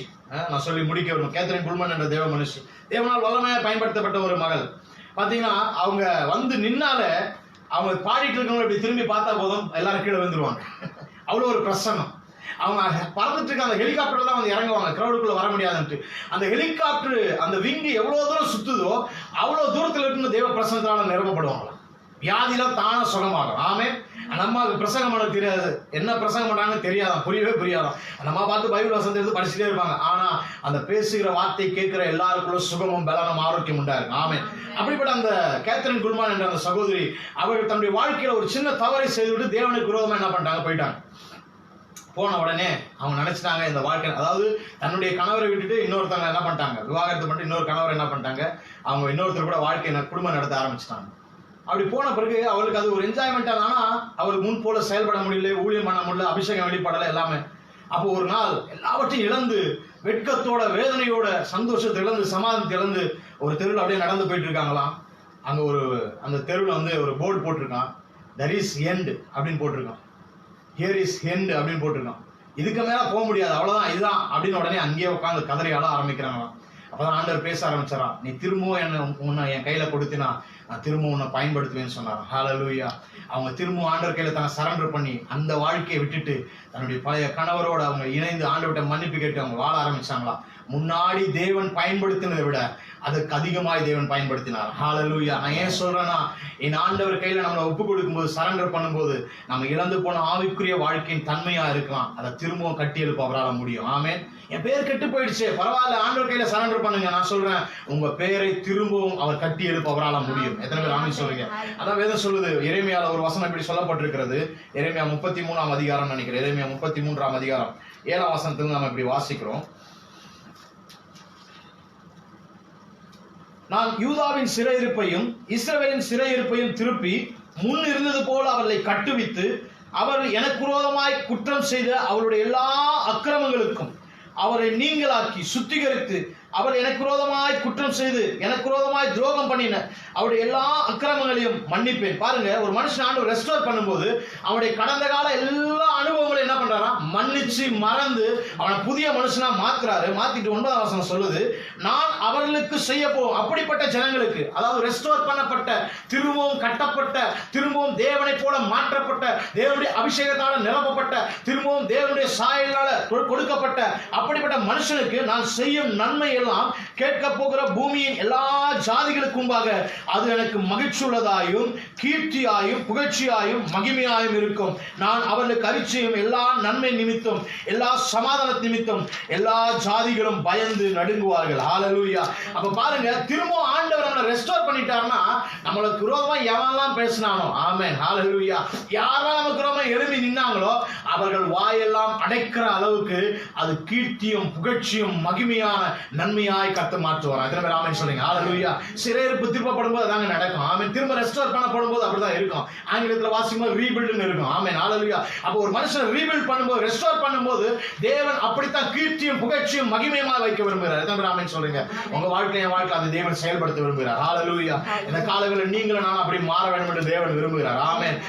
நான் சொல்லி முடிக்க விரும்புகிறேன். கேத்ரின் குல்மான் என்ற தேவ மனுஷி, தேவனால் வல்லமையாக பயன்படுத்தப்பட்ட ஒரு மகள். பாத்தீங்கன்னா அவங்க வந்து நின்னால அவங்க பாடிட்டு இருக்கவங்க இப்படி திரும்பி பார்த்தா போதும் எல்லாரும் கீழே வந்துருவாங்க. அவ்வளோ ஒரு பிரசன்னம். அவங்க பறந்துட்டு இருக்க அந்த ஹெலிகாப்டர்ல தான் வந்து இறங்குவாங்க, கிரௌடுக்குள்ள வர முடியாதுன்ட்டு. அந்த ஹெலிகாப்டர் அந்த விங்கு எவ்வளவு தூரம் சுத்துதோ அவ்வளவு தூரத்தில் இருந்து தேவ பிரசனத்தினால நிரப்பப்படுவாங்களாம். வியாதிலாம் தானே சுகமாகும். ஆமென். நம்ம பிரசங்கம் பண்ண தெரியாது, என்ன பிரசங்கம் பண்றாங்கன்னு தெரியாதான், புரியவே புரியாதான். நம்ம பார்த்து பைபிள் வசனத்தை எடுத்து படிச்சுட்டே இருப்பாங்க. ஆனா அந்த பேசுகிற வார்த்தை கேட்கிற எல்லாருக்குள்ள சுகமும் பலனும் ஆரோக்கியம் உண்டாரு. ஆமென். அப்படிப்பட்ட அந்த கேத்ரின் குல்மான் என்ற அந்த சகோதரி, அவர்கள் தன்னுடைய வாழ்க்கையில ஒரு சின்ன தவறை செய்துவிட்டு தேவனுக்கு விரோதமா என்ன பண்ணிட்டாங்க, போயிட்டாங்க. போன உடனே அவங்க நினைச்சிட்டாங்க இந்த வாழ்க்கை, அதாவது தன்னுடைய கணவரை விட்டுட்டு இன்னொருத்தவங்க என்ன பண்ணிட்டாங்க, விவாகரத்து பண்ணிட்டு இன்னொரு கணவர் என்ன பண்ணிட்டாங்க, அவங்க இன்னொருத்தர் கூட வாழ்க்கை குடும்பம் நடத்த ஆரம்பிச்சிட்டாங்க. அப்படி போன பிறகு அவளுக்கு அது ஒரு என்ஜாய்மெண்ட். ஆனா அவருக்கு முன் போல செயல்பட முடியல, ஊழியம் பண்ண முடியல, அபிஷேகம் வெளிப்படல, எல்லாமே. அப்போ ஒரு நாள் எல்லாவற்றையும் இழந்து, வெட்கத்தோட, வேதனையோட, சந்தோஷத்தை இழந்து, சமாதானத்தை இழந்து ஒரு தெருவில் அப்படியே நடந்து போயிட்டு இருக்காங்களாம். அங்க அந்த தெருவில் வந்து ஒரு போர்டு போட்டிருக்கான், there is end அப்படின்னு போட்டிருக்கான், here is end அப்படின்னு போட்டிருக்கான். இதுக்கு மேல போக முடியாது, அவ்வளவுதான், இதுதான் அப்படின்னு உடனே அங்கேயே உட்காந்து கதறி அழ ஆரம்பிக்கிறாங்களாம். அப்பதான் ஆண்டவர் பேச ஆரம்பிச்சாராம், நீ திரும்பவும் உன்னை என் கையில கொடுத்தினா நான் திரும்ப உன்னை பயன்படுத்துவேன்னு சொன்னார். ஹalleluya. அவங்க திரும்ப ஆண்டவர் கையில தன்னை சரண்டர் பண்ணி அந்த வாழ்க்கையை விட்டுட்டு தன்னுடைய பழைய கணவரோட அவங்க இணைந்து ஆண்டவர்கிட்ட மன்னிப்பு கேட்டு அவங்க வாழ ஆரம்பிச்சாங்களா. முன்னாடி தேவன் பயன்படுத்தினதை விட அதுக்கு அதிகமாய் தேவன் பயன்படுத்தினார். ஹalleluya. நான் ஏன் சொல்றேன்னா, என் ஆண்டவர் கையில நம்மளை ஒப்பு கொடுக்கும்போது, சரண்டர் பண்ணும்போது, நம்ம இழந்து போன ஆவிக்குரிய வாழ்க்கையின் தன்மையா இருக்கலாம், அதை திரும்பவும் கட்டி எழுப்ப அவரால் முடியும். ஆமென். என் பேர் கெட்டு போயிடுச்சு, பரவாயில்ல, ஆண்டவர் கையில சரண்டர் பண்ணுங்க. நான் சொல்றேன், உங்க பேரை திரும்பவும் அவர் கட்டி எழுப்ப அவரால் முடியும். எத்தனை பேர் ஆமென் சொல்றீங்க? அதான் வேதம் சொல்லுது. எரேமியால ஒரு வசனம் இப்படி சொல்லப்பட்டிருக்கிறது. எரேமியா 33ஆம் அதிகாரம் நினைக்கிறேன். எரேமியா 33ஆம் அதிகாரம் 7ஆம் வசனத்துல நம்ம இப்படி வாசிக்கிறோம். நான் யூதாவின் சிறையிருப்பையும் இஸ்ரவேலின் சிறையிருப்பையும் திருப்பி முன் இருந்தது போல அவர்களை கட்டுவித்து, அவர் எனக்கு விரோதமாய் குற்றம் செய்த அவருடைய எல்லா அக்கிரமங்களுக்கும் அவரை நீங்களாக்கி சுத்திகரித்து, அவர் எனக்கு விரோதமாய் குற்றம் செய்து எனக்கு விரோதமாய் துரோகம் பண்ணின அவருடைய எல்லா அக்கிரமங்களையும் மன்னிப்பேன். பாருங்க, ஒரு மனுஷன் ஆண்டவர் ரெஸ்டோர் பண்ணும்போது அவருடைய கடந்த கால எல்லா அனுபவங்களை என்ன பண்றாரா, மன்னிச்சு மறந்து அவனை புதிய மனுஷனா மாத்துறாரு. மாத்திட்டு 9ஆம் வசனம் சொல்லுது, நான் அவர்களுக்கு செய்ய போவோம். அப்படிப்பட்ட ஜனங்களுக்கு, அதாவது ரெஸ்டோர் பண்ணப்பட்ட, திரும்பவும் கட்டப்பட்ட, திரும்பவும் தேவனை போல மாற்றப்பட்ட, தேவனுடைய அபிஷேகத்தால் நிரப்பப்பட்ட, திரும்பவும் தேவனுடைய சாயலால கொடுக்கப்பட்ட அப்படிப்பட்ட மனுஷனுக்கு நான் செய்யும் நன்மை எல்லாம் கேட்க போகிற பூமியின் எல்லா ஜாதிகளுக்கு முன்பாக அது எனக்கு மகிழ்ச்சி உள்ளதாயும் கீர்த்தியாயும் புகழ்ச்சியாயும் மகிமையாயும் இருக்கும். நான் அவர்களுக்கு அரிச்சையும் எல்லா நன்மை நிமித்தம் எல்லா சமாதான நிமித்தம் எல்லா ஜாதிகளும் பயந்து நடுங்குவார்கள். ஹல்லேலூயா. அப்ப பாருங்க, திரும்ப ஆண்டவர் நம்மளை ரெஸ்டோர் பண்ணிட்டாருன்னா, நம்மளுக்கு விரோதமா எவனெல்லாம் பேசினானோ, ஆமென், ஹல்லேலூயா, யாரெல்லாம் நமக்கு விரோதமா எழும்பி நின்னாங்களோ அவர்கள் வாயெல்லாம் அடைக்கிற அளவுக்கு அது கீர்த்தியும் புகழ்ச்சியும் மகிமையான நன்மையாய் கர்த்தர் மாற்றுவார். எத்தனை பேர் ஆமென் சொல்றீங்க? ஹல்லேலூயா. சிறையிருப்பு திருப்பப்படும் போது அதாங்க நடக்கும். ஆமென். திரும்ப ரெஸ்டோர் பண்ணப்படும் போது அப்படிதான் இருக்கும். ஆங்கிலத்தில் வாசிக்கும்போது ரீபில்ட்னு இருக்கும். ஆமென், ஹல்லேலூயா. அப்ப ஒரு மனுஷன் ரீபில்ட் பண்ணும்போது, ரெஸ்டோர் பண்ணும்போது தேவன் அப்படித்தான் கீர்த்தியும் புகழ்ச்சியும் மகிமையுமா வைக்க விரும்புகிறார். எத்தனை பேர் ஆமென் சொல்றீங்க? உங்க வாழ்க்கை, என் வாழ்க்கை அந்த தேவன் செயல்படுத்த விரும்புகிறார். ஹல்லேலூயா. இந்த காலங்களில் நீங்களும் நான் அப்படி மாற வேண்டும் என்று தேவன் விரும்புகிறார். ஆமென்.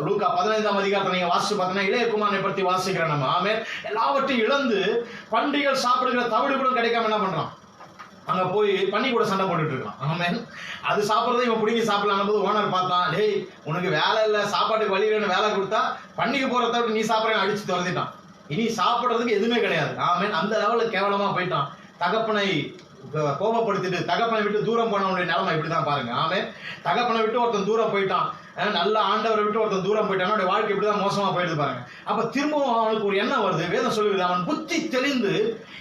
லூக்கா 15ஆம் அதிகாரத்தை நீங்க வாசிச்சு பார்த்தீங்கன்னா இளைய குமாரனை பற்றி வாசிக்கிறோம் நம்ம. ஆமென். எல்லாவற்றையும் இழந்து பண்டிகைகள் சாப்பிடுகிற தவிடு கூட கிடைக்காம என்ன பண்றான், அங்க போய் பண்ணி கூட சண்டை போட்டுட்டு இருக்கான். ஆமென். அது சாப்பிட்றதை இவன் பிடிங்கி சாப்பிடலாம் போது ஓனர் பார்த்தான், டேய் உனக்கு வேலை இல்லை, சாப்பாட்டுக்கு வழி இல்லைன்னு வேலை கொடுத்தா பண்ணிக்கு போறத விட்டு நீ சாப்பிட்ற அடிச்சு துரத்திட்டான். இனி சாப்பிட்றதுக்கு எதுவுமே கிடையாது. ஆமென். அந்த லெவலுக்கு கேவலமா போயிட்டான். தகப்பனை கோபப்படுத்திட்டு தகப்பனை விட்டு தூரம் போனவனுடைய நிலைமை இப்படிதான் பாருங்க. ஆமென். தகப்பனை விட்டு ஒருத்தன் தூரம் போயிட்டான், நல்ல ஆண்டவரை விட்டு ஒருத்தன் தூரம் போயிட்டான், அவனுடைய வாழ்க்கை இப்படிதான் மோசமா போயிடுது பாருங்க. அப்ப திரும்பவும் அவனுக்கு ஒரு எண்ணம் வருது. வேதம் சொல்லுது, அவன் புத்தி தெளிந்து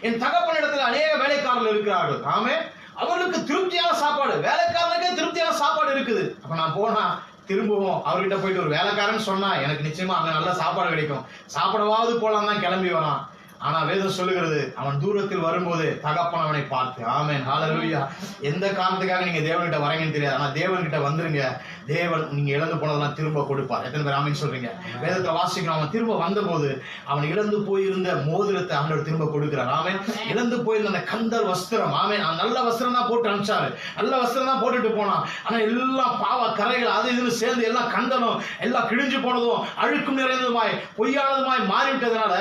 என் தகப்பனிடத்துல அநேக வேலைக்காரர்கள் இருக்கிறார்கள். ஆமென். அவர்களுக்கு திருப்தியான சாப்பாடு, வேலைக்காரனுக்கே திருப்தியான சாப்பாடு இருக்குது. அப்ப நான் போனா திரும்பவும் அவர்கிட்ட போயிட்டு ஒரு வேலைக்காரன் சொன்னா எனக்கு நிச்சயமா அங்க நல்ல சாப்பாடு கிடைக்கும், சாப்பிடவாவது போலாம் தான் கிளம்பி வரான். ஆனா வேதம் சொல்லுகிறது, அவன் தூரத்தில் வரும்போது தகப்பன் அவனை பார்த்து, ஆமென், ஹல்லேலூயா. எந்த காரணத்துக்காக நீங்க தேவன்கிட்ட வரீங்கன்னு தெரியாது, ஆனா தேவன்கிட்ட வந்துருங்க. தேவன் நீங்க இழந்து போனதெல்லாம் திரும்ப கொடுப்பார். எத்தனை பேர் ஆமென் சொல்றீங்க? வேதத்தை வாசிக்கிறோம். அவன் திரும்ப வந்தபோது அவன் இழந்து போயிருந்த மோதிரத்தை ஆண்டவர் திரும்ப கொடுக்கிறார். ஆமென். இழந்து போயிருந்த அந்த கந்தர் வஸ்திரம், ஆமென், நல்ல வஸ்திரம் தான் போட்டு அனுப்பிச்சாரு, நல்ல வஸ்திரம் தான் போட்டுட்டு போனான். ஆனா எல்லாம் பாவ கரைகள் அது இதுன்னு சேர்ந்து எல்லாம் கந்தனும் எல்லாம் கிழிஞ்சு போனதும் அழுக்கும் நிறைந்ததுமாய் பொய்யானதுமாய் மாறிவிட்டதுனால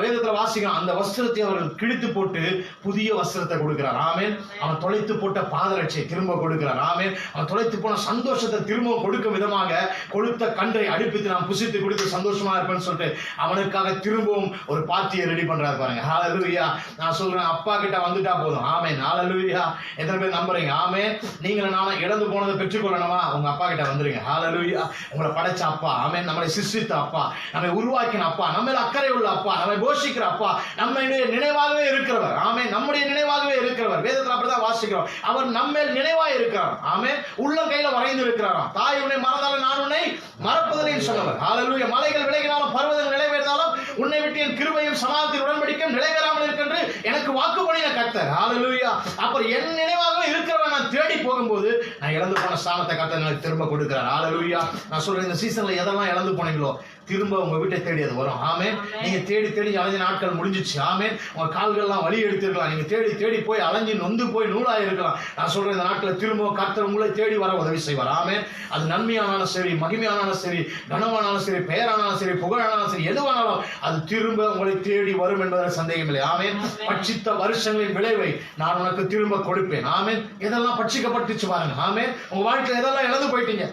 வேதத்துல வாசிக்க அந்த வஸ்திரத்தை அவர்கள் கிழித்து போட்டு புதிய வஸ்திரத்தை கொடுக்கிறார். ஆமென். அவன் தொலைத்து போட்ட பாதரட்சை திரும்ப கொடுக்கிறார். ஆமென். அவன் தொலைத்து போன சந்தோஷத்தை திரும்ப கொடுக்கும் விதமாக கொழுத்த கன்றை அடுப்பித்து நாம் புசித்து குடித்து சந்தோஷமா இருப்பேன்னு சொல்லிட்டு அவனுக்காக திரும்பவும் ஒரு பார்ட்டியை ரெடி பண்றாரு பாருங்க. ஹல்லேலூயா. நான் சொல்றேன், அப்பா கிட்ட வந்துட்டா போதும். ஆமென், ஹல்லேலூயா. எத்தனை பேர் நம்புறீங்க? ஆமென். நீங்களும் நானும் இழந்து போனதை பெற்றுக்கொள்ளணுமா? உங்க அப்பா கிட்ட வந்துருங்க. ஹல்லேலூயா. உங்களை படைச்ச அப்பா, ஆமென், நம்மளை சிருஷ்டித்த அப்பா, நம்மை உருவாக்கின அப்பா, நம்ம அக்கறை உள்ள அப்பா, நம்மை போஷிக்கிற அப்பா, நம்முடைய நினைவாகவே இருக்கிறவர். ஆமென். நம்முடைய நினைவாகவே இருக்கிறவர். வேதத்தில் அப்படிதான் வாசிக்கிறோம். அவர் நம்மேல் நினைவாக இருக்கிறார். ஆமென். உள்ளம் கையில வரைந்து இருக்கிறாராம். தாய் உன்னை மறந்தாலும் நான் உன்னை மறப்பதில்லை சொன்னவர். ஹல்லேலூயா. மலைகள் விலகினாலும் பர்வதங்கள் நிலைவேறினாலும் உன்னை விட்டு என் கிருபையும் சமாதானத்தின் உடன்படிக்கையும் நிலைவேறாமல் இருக்கின்ற எனக்கு வாக்கு பண்ணின கர்த்தர். ஹல்லேலூயா. அப்புறம் என் நினைவாகவே இருக்கிறவர் நான் தேடி போகும்போது நான் இழந்து போன ஸ்தானத்தை கர்த்தர் எனக்கு திரும்ப கொடுக்கிறார். ஹல்லேலூயா. நான் சொல்றேன், இந்த சீசன்ல எதெல்லாம் இழந்து போனீங்களோ திரும்ப உங்க வீட்டை தேடி அது வரும். ஆமென். நீங்க தேடி தேடி அலைஞ்ச நாட்கள் முடிஞ்சிச்சு. ஆமென். உங்க கால்கள்லாம் வலி எடுத்திருக்கலாம், நீங்க தேடி தேடி போய் அலைஞ்சு நொந்து போய் நூலாக இருக்கலாம். நான் சொல்றேன், இந்த நாட்கள் திரும்ப கர்த்தர் உங்களை தேடி வர உதவி செய்வார். ஆமென். அது நன்மையானாலும் சரி, மகிமையானாலும் சரி, கனமானாலும் சரி, பெயரானாலும் சரி, புகழானாலும் சரி, எதுவானாலும் அது திரும்ப உங்களை தேடி வரும் என்பதில் சந்தேகம் இல்லை. ஆமென். பட்சித்த வருஷங்களின் விளைவை நான் உனக்கு திரும்ப கொடுப்பேன். ஆமென். எதெல்லாம் பட்சிக்கப்பட்டுச்சு பாருங்க. ஆமென். உங்க வாழ்க்கையில் எதெல்லாம் இழந்து போயிட்டீங்க,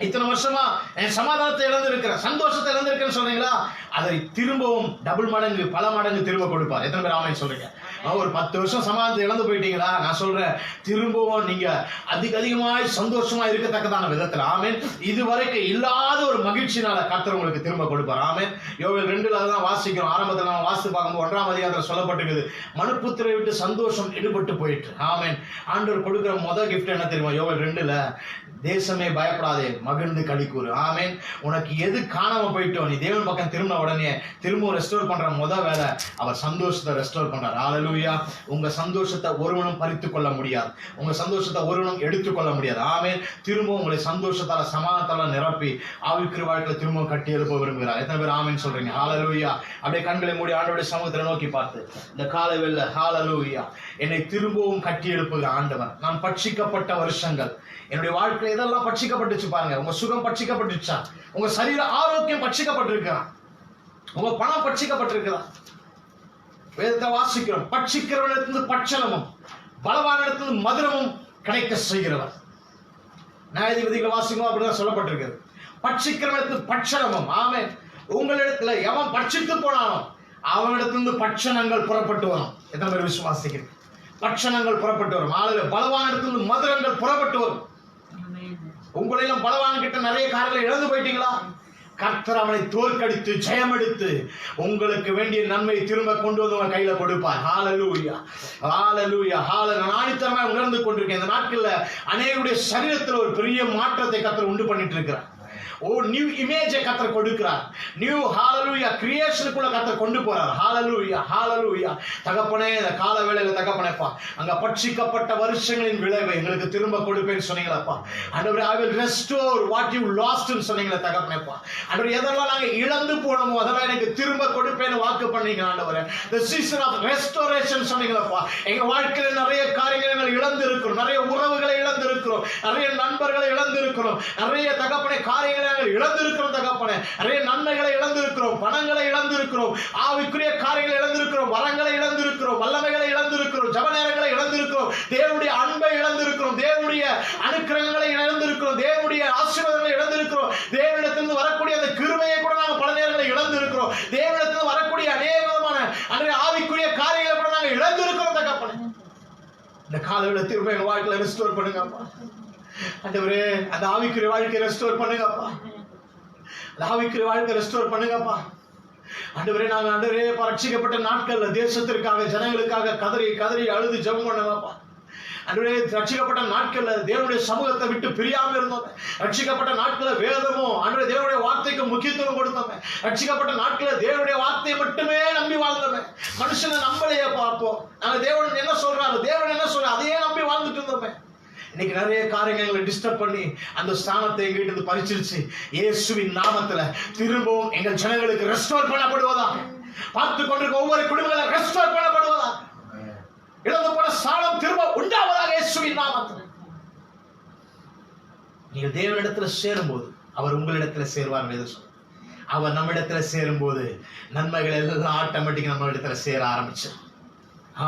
இத்தனை வருஷமா என் சமாதானத்தை இழந்து இருக்கிறேன், சந்தோஷத்தை இழந்து இருக்கேன்னு சொல்றீங்களா, அதை திரும்பவும் டபுள் மடங்கு பல மடங்கு திரும்ப கொடுப்பார். எத்தனை பேர் ஆமென் சொல்றீங்க? ஒரு 10 வருஷம் சமாதானத்தை இழந்து போயிட்டீங்களா, நான் சொல்றேன், திரும்பவும் நீங்க அதிகமாய் சந்தோஷமா இருக்கத்தக்கதான விதத்துல, ஆமென், இதுவரைக்கும் இல்லாத ஒரு மகிழ்ச்சினால கர்த்தர் உங்களுக்கு திரும்ப கொடுப்பார். ஆமென். யோவேல் 2ல தான் வாசிக்கிறோம். ஆரம்பத்தில் நம்ம வாசித்து பார்க்கும்போது 1ஆம் அதிகாரத்தில் சொல்லப்பட்டிருக்குது, மனுப்புத்திரை விட்டு சந்தோஷம் எடுபட்டு போயிட்டு. ஆமென். ஆண்டவர் கொடுக்கிற முதல் கிஃப்ட் என்ன தெரியுமா? யோவேல் 2ல, தேசமே பயப்படாதே, மகிழ்ந்து களிக்கூறு. ஆமென். உனக்கு எது காணாம போயிட்டோ நீ தேவன் பக்கம் திரும்ப உடனே திரும்ப ரெஸ்டோர் பண்ற முதல் வேலை அவர் சந்தோஷத்தை ரெஸ்டோர் பண்றார். ஹல்லேலூயா. உங்க சந்தோஷத்தை ஒருவனும் பறித்துக் கொள்ள முடியாது, உங்க சந்தோஷத்தை ஒருவனும் எடுத்துக்கொள்ள முடியாது. ஆமென். திரும்ப உங்களை சந்தோஷத்தால சமாதானத்தால நிரப்பி ஆவிக்குரிய வாழ்க்கையில திரும்ப கட்டி எழுப்ப விரும்புகிறார். எத்தனை பேர் ஆமென் சொல்றீங்க? ஹல்லேலூயா. அப்படியே கண்களை மூடி ஆண்டவருடைய சமூகத்தை நோக்கி பார்த்து இந்த காலை வேளை, ஹல்லேலூயா, என்னை திரும்பவும் கட்டி எழுப்புகிற ஆண்டவர். நான் பட்சிக்கப்பட்ட வருஷங்கள், என்னுடைய வாழ்க்கையில இதெல்லாம் பட்சிக்கப்பட்டுச்சு பாருங்க. உங்க சுகம் பட்சிக்கப்பட்டுச்சா? உங்க சரீர ஆரோக்கியம் பட்சிக்கப்பட்டிருக்கா? உங்க பணம் பட்சிக்கப்பட்டிருக்குதா? வேதத்தை வாசிக்கிறோம், பட்சிக்கிறவனிடத்திலிருந்து பட்சணமும் பலவானிடத்திலிருந்து மதுரமும் கிடைக்க செய்கிறவர். நியாயாதிபதிகளை வாசிக்கும் அப்படிதான் சொல்லப்பட்டிருக்கிறது. பட்சிக்கிறவனிடத்திலிருந்து பட்சணமும். ஆமென். உங்களிடத்துல எவன் பட்சித்து போனானோ அவனிடத்திலிருந்து பட்சணங்கள் புறப்பட்டு வரும். எத்தனை பேர் விசுவாசிக்கிறீங்க? பட்சணங்கள் புறப்பட்டு வரும். ஆளுங்க பலவானிடத்திலிருந்து மதுரங்கள் புறப்பட்டு வரும். உங்களையும் பலவான் கிட்ட நிறைய காரியங்களை இழந்து போயிட்டீங்களா? கர்த்தர் அவனை தோற்கடித்து ஜெயமெடுத்து உங்களுக்கு வேண்டிய நன்மை திரும்ப கொண்டு வந்து உங்க கையில கொடுப்பார். ஹalleluya, ஹalleluya, ஹalleluya. நானித்தரமா உணர்ந்து கொண்டிருக்கேன். இந்த நாட்கள்ல அநேகருடைய சரீரத்தில் ஒரு பெரிய மாற்றத்தை கர்த்தர் உண்டு பண்ணிட்டு இருக்கிறார். ஓ, நியூ இமேஜை கர்த்தர் கொடுக்கிறார். நியூ ஹalleluya கிரியேஷனுக்குள்ள கர்த்தர் கொண்டு போறார். ஹalleluya, ஹalleluya. தகப்பனே, இந்த கால வேளையில தகப்பனேப்பா, அங்க பட்சிக்கப்பட்ட வருஷங்களின் விளைவை எங்களுக்கு திரும்ப கொடுப்பேன்னு சொன்னீங்களப்பா. ஆண்டவரே, I will restore what you lost ன்னு சொன்னீங்களே தகப்பனேப்பா. ஆண்டவரே, எதெல்லாம் நாங்க இழந்து போனோமோ அதெல்லாம் எனக்கு திரும்ப கொடுப்பேன்னு வாக்கு பண்ணீங்க ஆண்டவரே. the season of restoration சொன்னீங்களப்பா. எங்க வாழ்க்கையில நிறைய காரியங்களை நாங்கள் இழந்து இருக்கிறோம், நிறைய உறவுகளை இழந்து இருக்கிறோம், நிறைய நண்பர்களை இழந்து இருக்கிறோம், நிறைய தகப்பனே காரியங்களை இழந்திருக்கிறோம் தகப்பனே. நிறைய நன்மைகளை இழந்திருக்கிறோம், பணங்களை இழந்திருக்கிறோம், ஆவிக்குரிய காரியங்களை இழந்திருக்கிறோம், வரங்களை இழந்திருக்கிறோம், வல்லமைகளை இழந்திருக்கிறோம், ஜெப நேரங்களை இழந்திருக்கிறோம், தேவனுடைய அன்பை இழந்திருக்கிறோம், தேவனுடைய அனுக்கிரகங்களை இழந்திருக்கிறோம், தேவனுடைய ஆசீர்வாதங்களை இழந்திருக்கிறோம், தேவனிடத்திலிருந்து வரக்கூடிய அந்த கிருபையை கூட நாங்கள் பல நேரங்களை இழந்திருக்கிறோம், தேவனிடத்திலிருந்து வரக்கூடிய அநேக விதமான ஆவிக்குரிய காரியங்களை கூட நாங்கள் இழந்திருக்கிறோம் தகப்பனே. இந்த காலையில திரும்ப எங்க வாழ்க்கையில ரெஸ்டோர் பண்ணுங்கப்பா. ஆண்டவரே, அந்த ஆவிக்குரிய வாழ்க்கையை ரெஸ்டோர் பண்ணுங்கப்பா. அந்த ஆவிக்குரிய வாழ்க்கை ரெஸ்டோர் பண்ணுங்கப்பா. ஆண்டவரே, நாங்க ஆண்டவரே ரட்சிக்கப்பட்ட நாட்கள்ல தேசத்திற்காக ஜனங்களுக்காக கதறி கதறி அழுது ஜெபம் பண்ணோம்ப்பா. ஆண்டவரே, ரட்சிக்கப்பட்ட நாட்கள்ல தேவனுடைய சமூகத்தை விட்டு பிரியாம இருந்தோம். ரட்சிக்கப்பட்ட நாட்கள்ல வேதமும் ஆண்டவரே தேவனுடைய வார்த்தைக்கு முக்கியத்துவம் கொடுத்தோம். ரட்சிக்கப்பட்ட நாட்கள்ல தேவனுடைய வார்த்தையை மட்டுமே நம்பி வாழ்ந்தோம். மனுஷனை நம்பலையே பார்ப்போம். நாங்க தேவன் என்ன சொல்றாரு, தேவன் என்ன சொல்றாரு, அதையே நம்பி வாழ்ந்துட்டு இருந்தோமே. இன்னைக்கு நிறைய காரியங்களை டிஸ்டர்ப் பண்ணி அந்த ஸ்தானத்தை எங்கிட்ட பறிச்சிருச்சு. இயேசுவின் நாமத்துல திரும்பவும் எங்கள் ஜனங்களுக்கு ரெஸ்டோர் பண்ணப்படுவதா, பார்த்து கொண்டிருக்க ஒவ்வொரு குடும்பங்களை ரெஸ்டோர் பண்ணப்படுவதா, இழந்து போன ஸ்தானம் திரும்ப உண்டாவதாக இயேசுவின் நாமத்துல. நீங்கள் தேவனிடத்துல சேரும்போது அவர் உங்களிடத்துல சேருவார். அவர் நம்மிடத்துல சேரும்போது நன்மைகள் எல்லாம் ஆட்டோமேட்டிக்கா நம்ம இடத்துல சேர ஆரம்பிச்சு.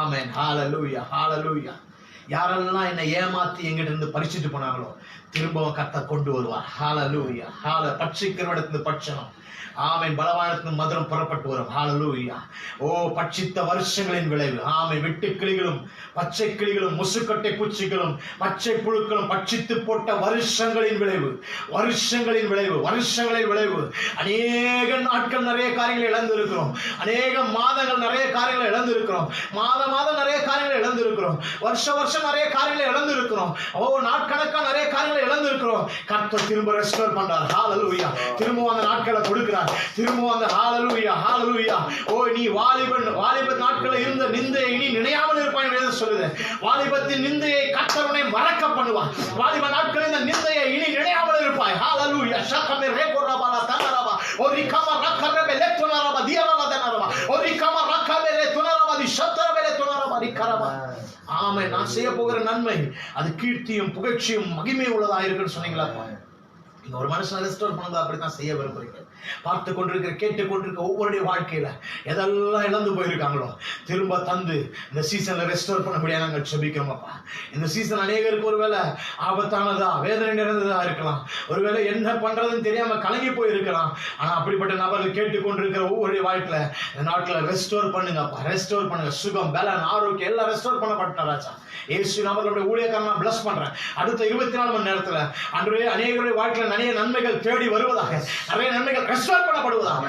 ஆமென், ஹalleluya, ஹalleluya. யாரெல்லாம் என்னை ஏமாத்தி எங்கிட்ட இருந்து பறிச்சுட்டு போனாங்களோ திரும்பவும் கர்த்தர் கொண்டு வருவார். ஹalleluya, பட்சிக்கிறவனிடத்திலிருந்து பட்சணம், ஆமென், பலவானிடத்திலிருந்து மதுரம் புறப்பட்டு வரும். ஹalleluya. ஓ, பட்சித்த வருஷங்களின் விளைவு. ஆமென். வெட்டு கிளிகளும் பச்சை கிளிகளும் முசுக்கட்டை பூச்சிகளும் பச்சை புழுக்களும் பட்சித்து போட்ட வருஷங்களின் விளைவு, வருஷங்களின் விளைவு, வருஷங்களின் விளைவு. அநேக நாட்கள் நிறைய காரியங்களை இழந்து இருக்கிறோம், அநேக மாதங்கள் நிறைய காரியங்களை இழந்து இருக்கிறோம், மாதம் நிறைய காரியங்களை இழந்து இருக்கிறோம், வருஷம் நிறைய காரியங்களை இழந்து இருக்கிறோம், நாட்கணக்கா நிறைய காரியங்களை இழந்து இருக்கிறோம். கர்த்தர் திரும்ப ரெஸ்டோர் பண்றார். ஹalleluya. திரும்ப அந்த நாட்களை கொடுக்கிறார். திரும்ப அந்த ஹalleluya, ஹalleluya. ஓ, நீ வாலிப நாட்களில் இருந்த நிந்தையை இனி நினையாமல் இருப்பாய் என்று சொல்லுது. வாலிபத்தின் நிந்தையை கர்த்தர் உன்னை மறக்க பண்ணுவார். வாலிப நாட்களில் இந்த நிந்தையை இனி நினையாமல் இருப்பாய். ஹalleluya. ஷகமே ரேகோரபாலா தனரபா ஓரிகமா ரக்கரபே லெத்துனரபா தியரபா தனரபா ஓரிகமா ரக்கபே லெத்துனரபா தி ஷத்தரபே லெத்துனரபா ரிகரபா. ஆமென். நான் செய்ய போகிற நன்மை அது கீர்த்தியும் புகழ்ச்சியும் மகிமையும் உள்ளதா இருக்குன்னு சொன்னீங்களா? ஒரு மனுஷன் ரெஸ்டோர் பண்ணதா அப்படித்தான் செய்ய விரும்புறீங்க. பார்த்து கொண்டிருக்கிற கேட்டு கொண்டிருக்க ஒவ்வொருடைய வாழ்க்கையில எதெல்லாம் இழந்து போயிருக்காங்களோ திரும்ப தந்து இந்த சீசன்ல ரெஸ்டோர் பண்ண முடியாது நாங்கள் செபிக்கிறோம்ப்பா. இந்த சீசன் அநேகருக்கு ஒருவேளை ஆபத்தானதா வேதனை நிறைந்ததா இருக்கலாம், ஒருவேளை என்ன பண்றதுன்னு தெரியாம கலங்கி போயிருக்கலாம். ஆனா அப்படிப்பட்ட நபர்கள் கேட்டுக்கொண்டிருக்கிற ஒவ்வொருடைய வாழ்க்கையில இந்த நாட்டில் ரெஸ்டோர் பண்ணுங்கப்பா, ரெஸ்டோர் பண்ணுங்க. சுகம், பலன், ஆரோக்கியம் எல்லாம் ரெஸ்டோர் பண்ணப்பட்டாராச்சா. இயேசு நபர்களுடைய ஊழியக்காரனா பிளஸ் பண்றேன். அடுத்த 24 மணி நேரத்துல அன்றைய அநேகருடைய வாழ்க்கையில நிறைய நன்மைகள் தேடி வருவதாக, நிறைய நன்மைகள் ரெஸ்டோர் பண்ணப்படுவதாக.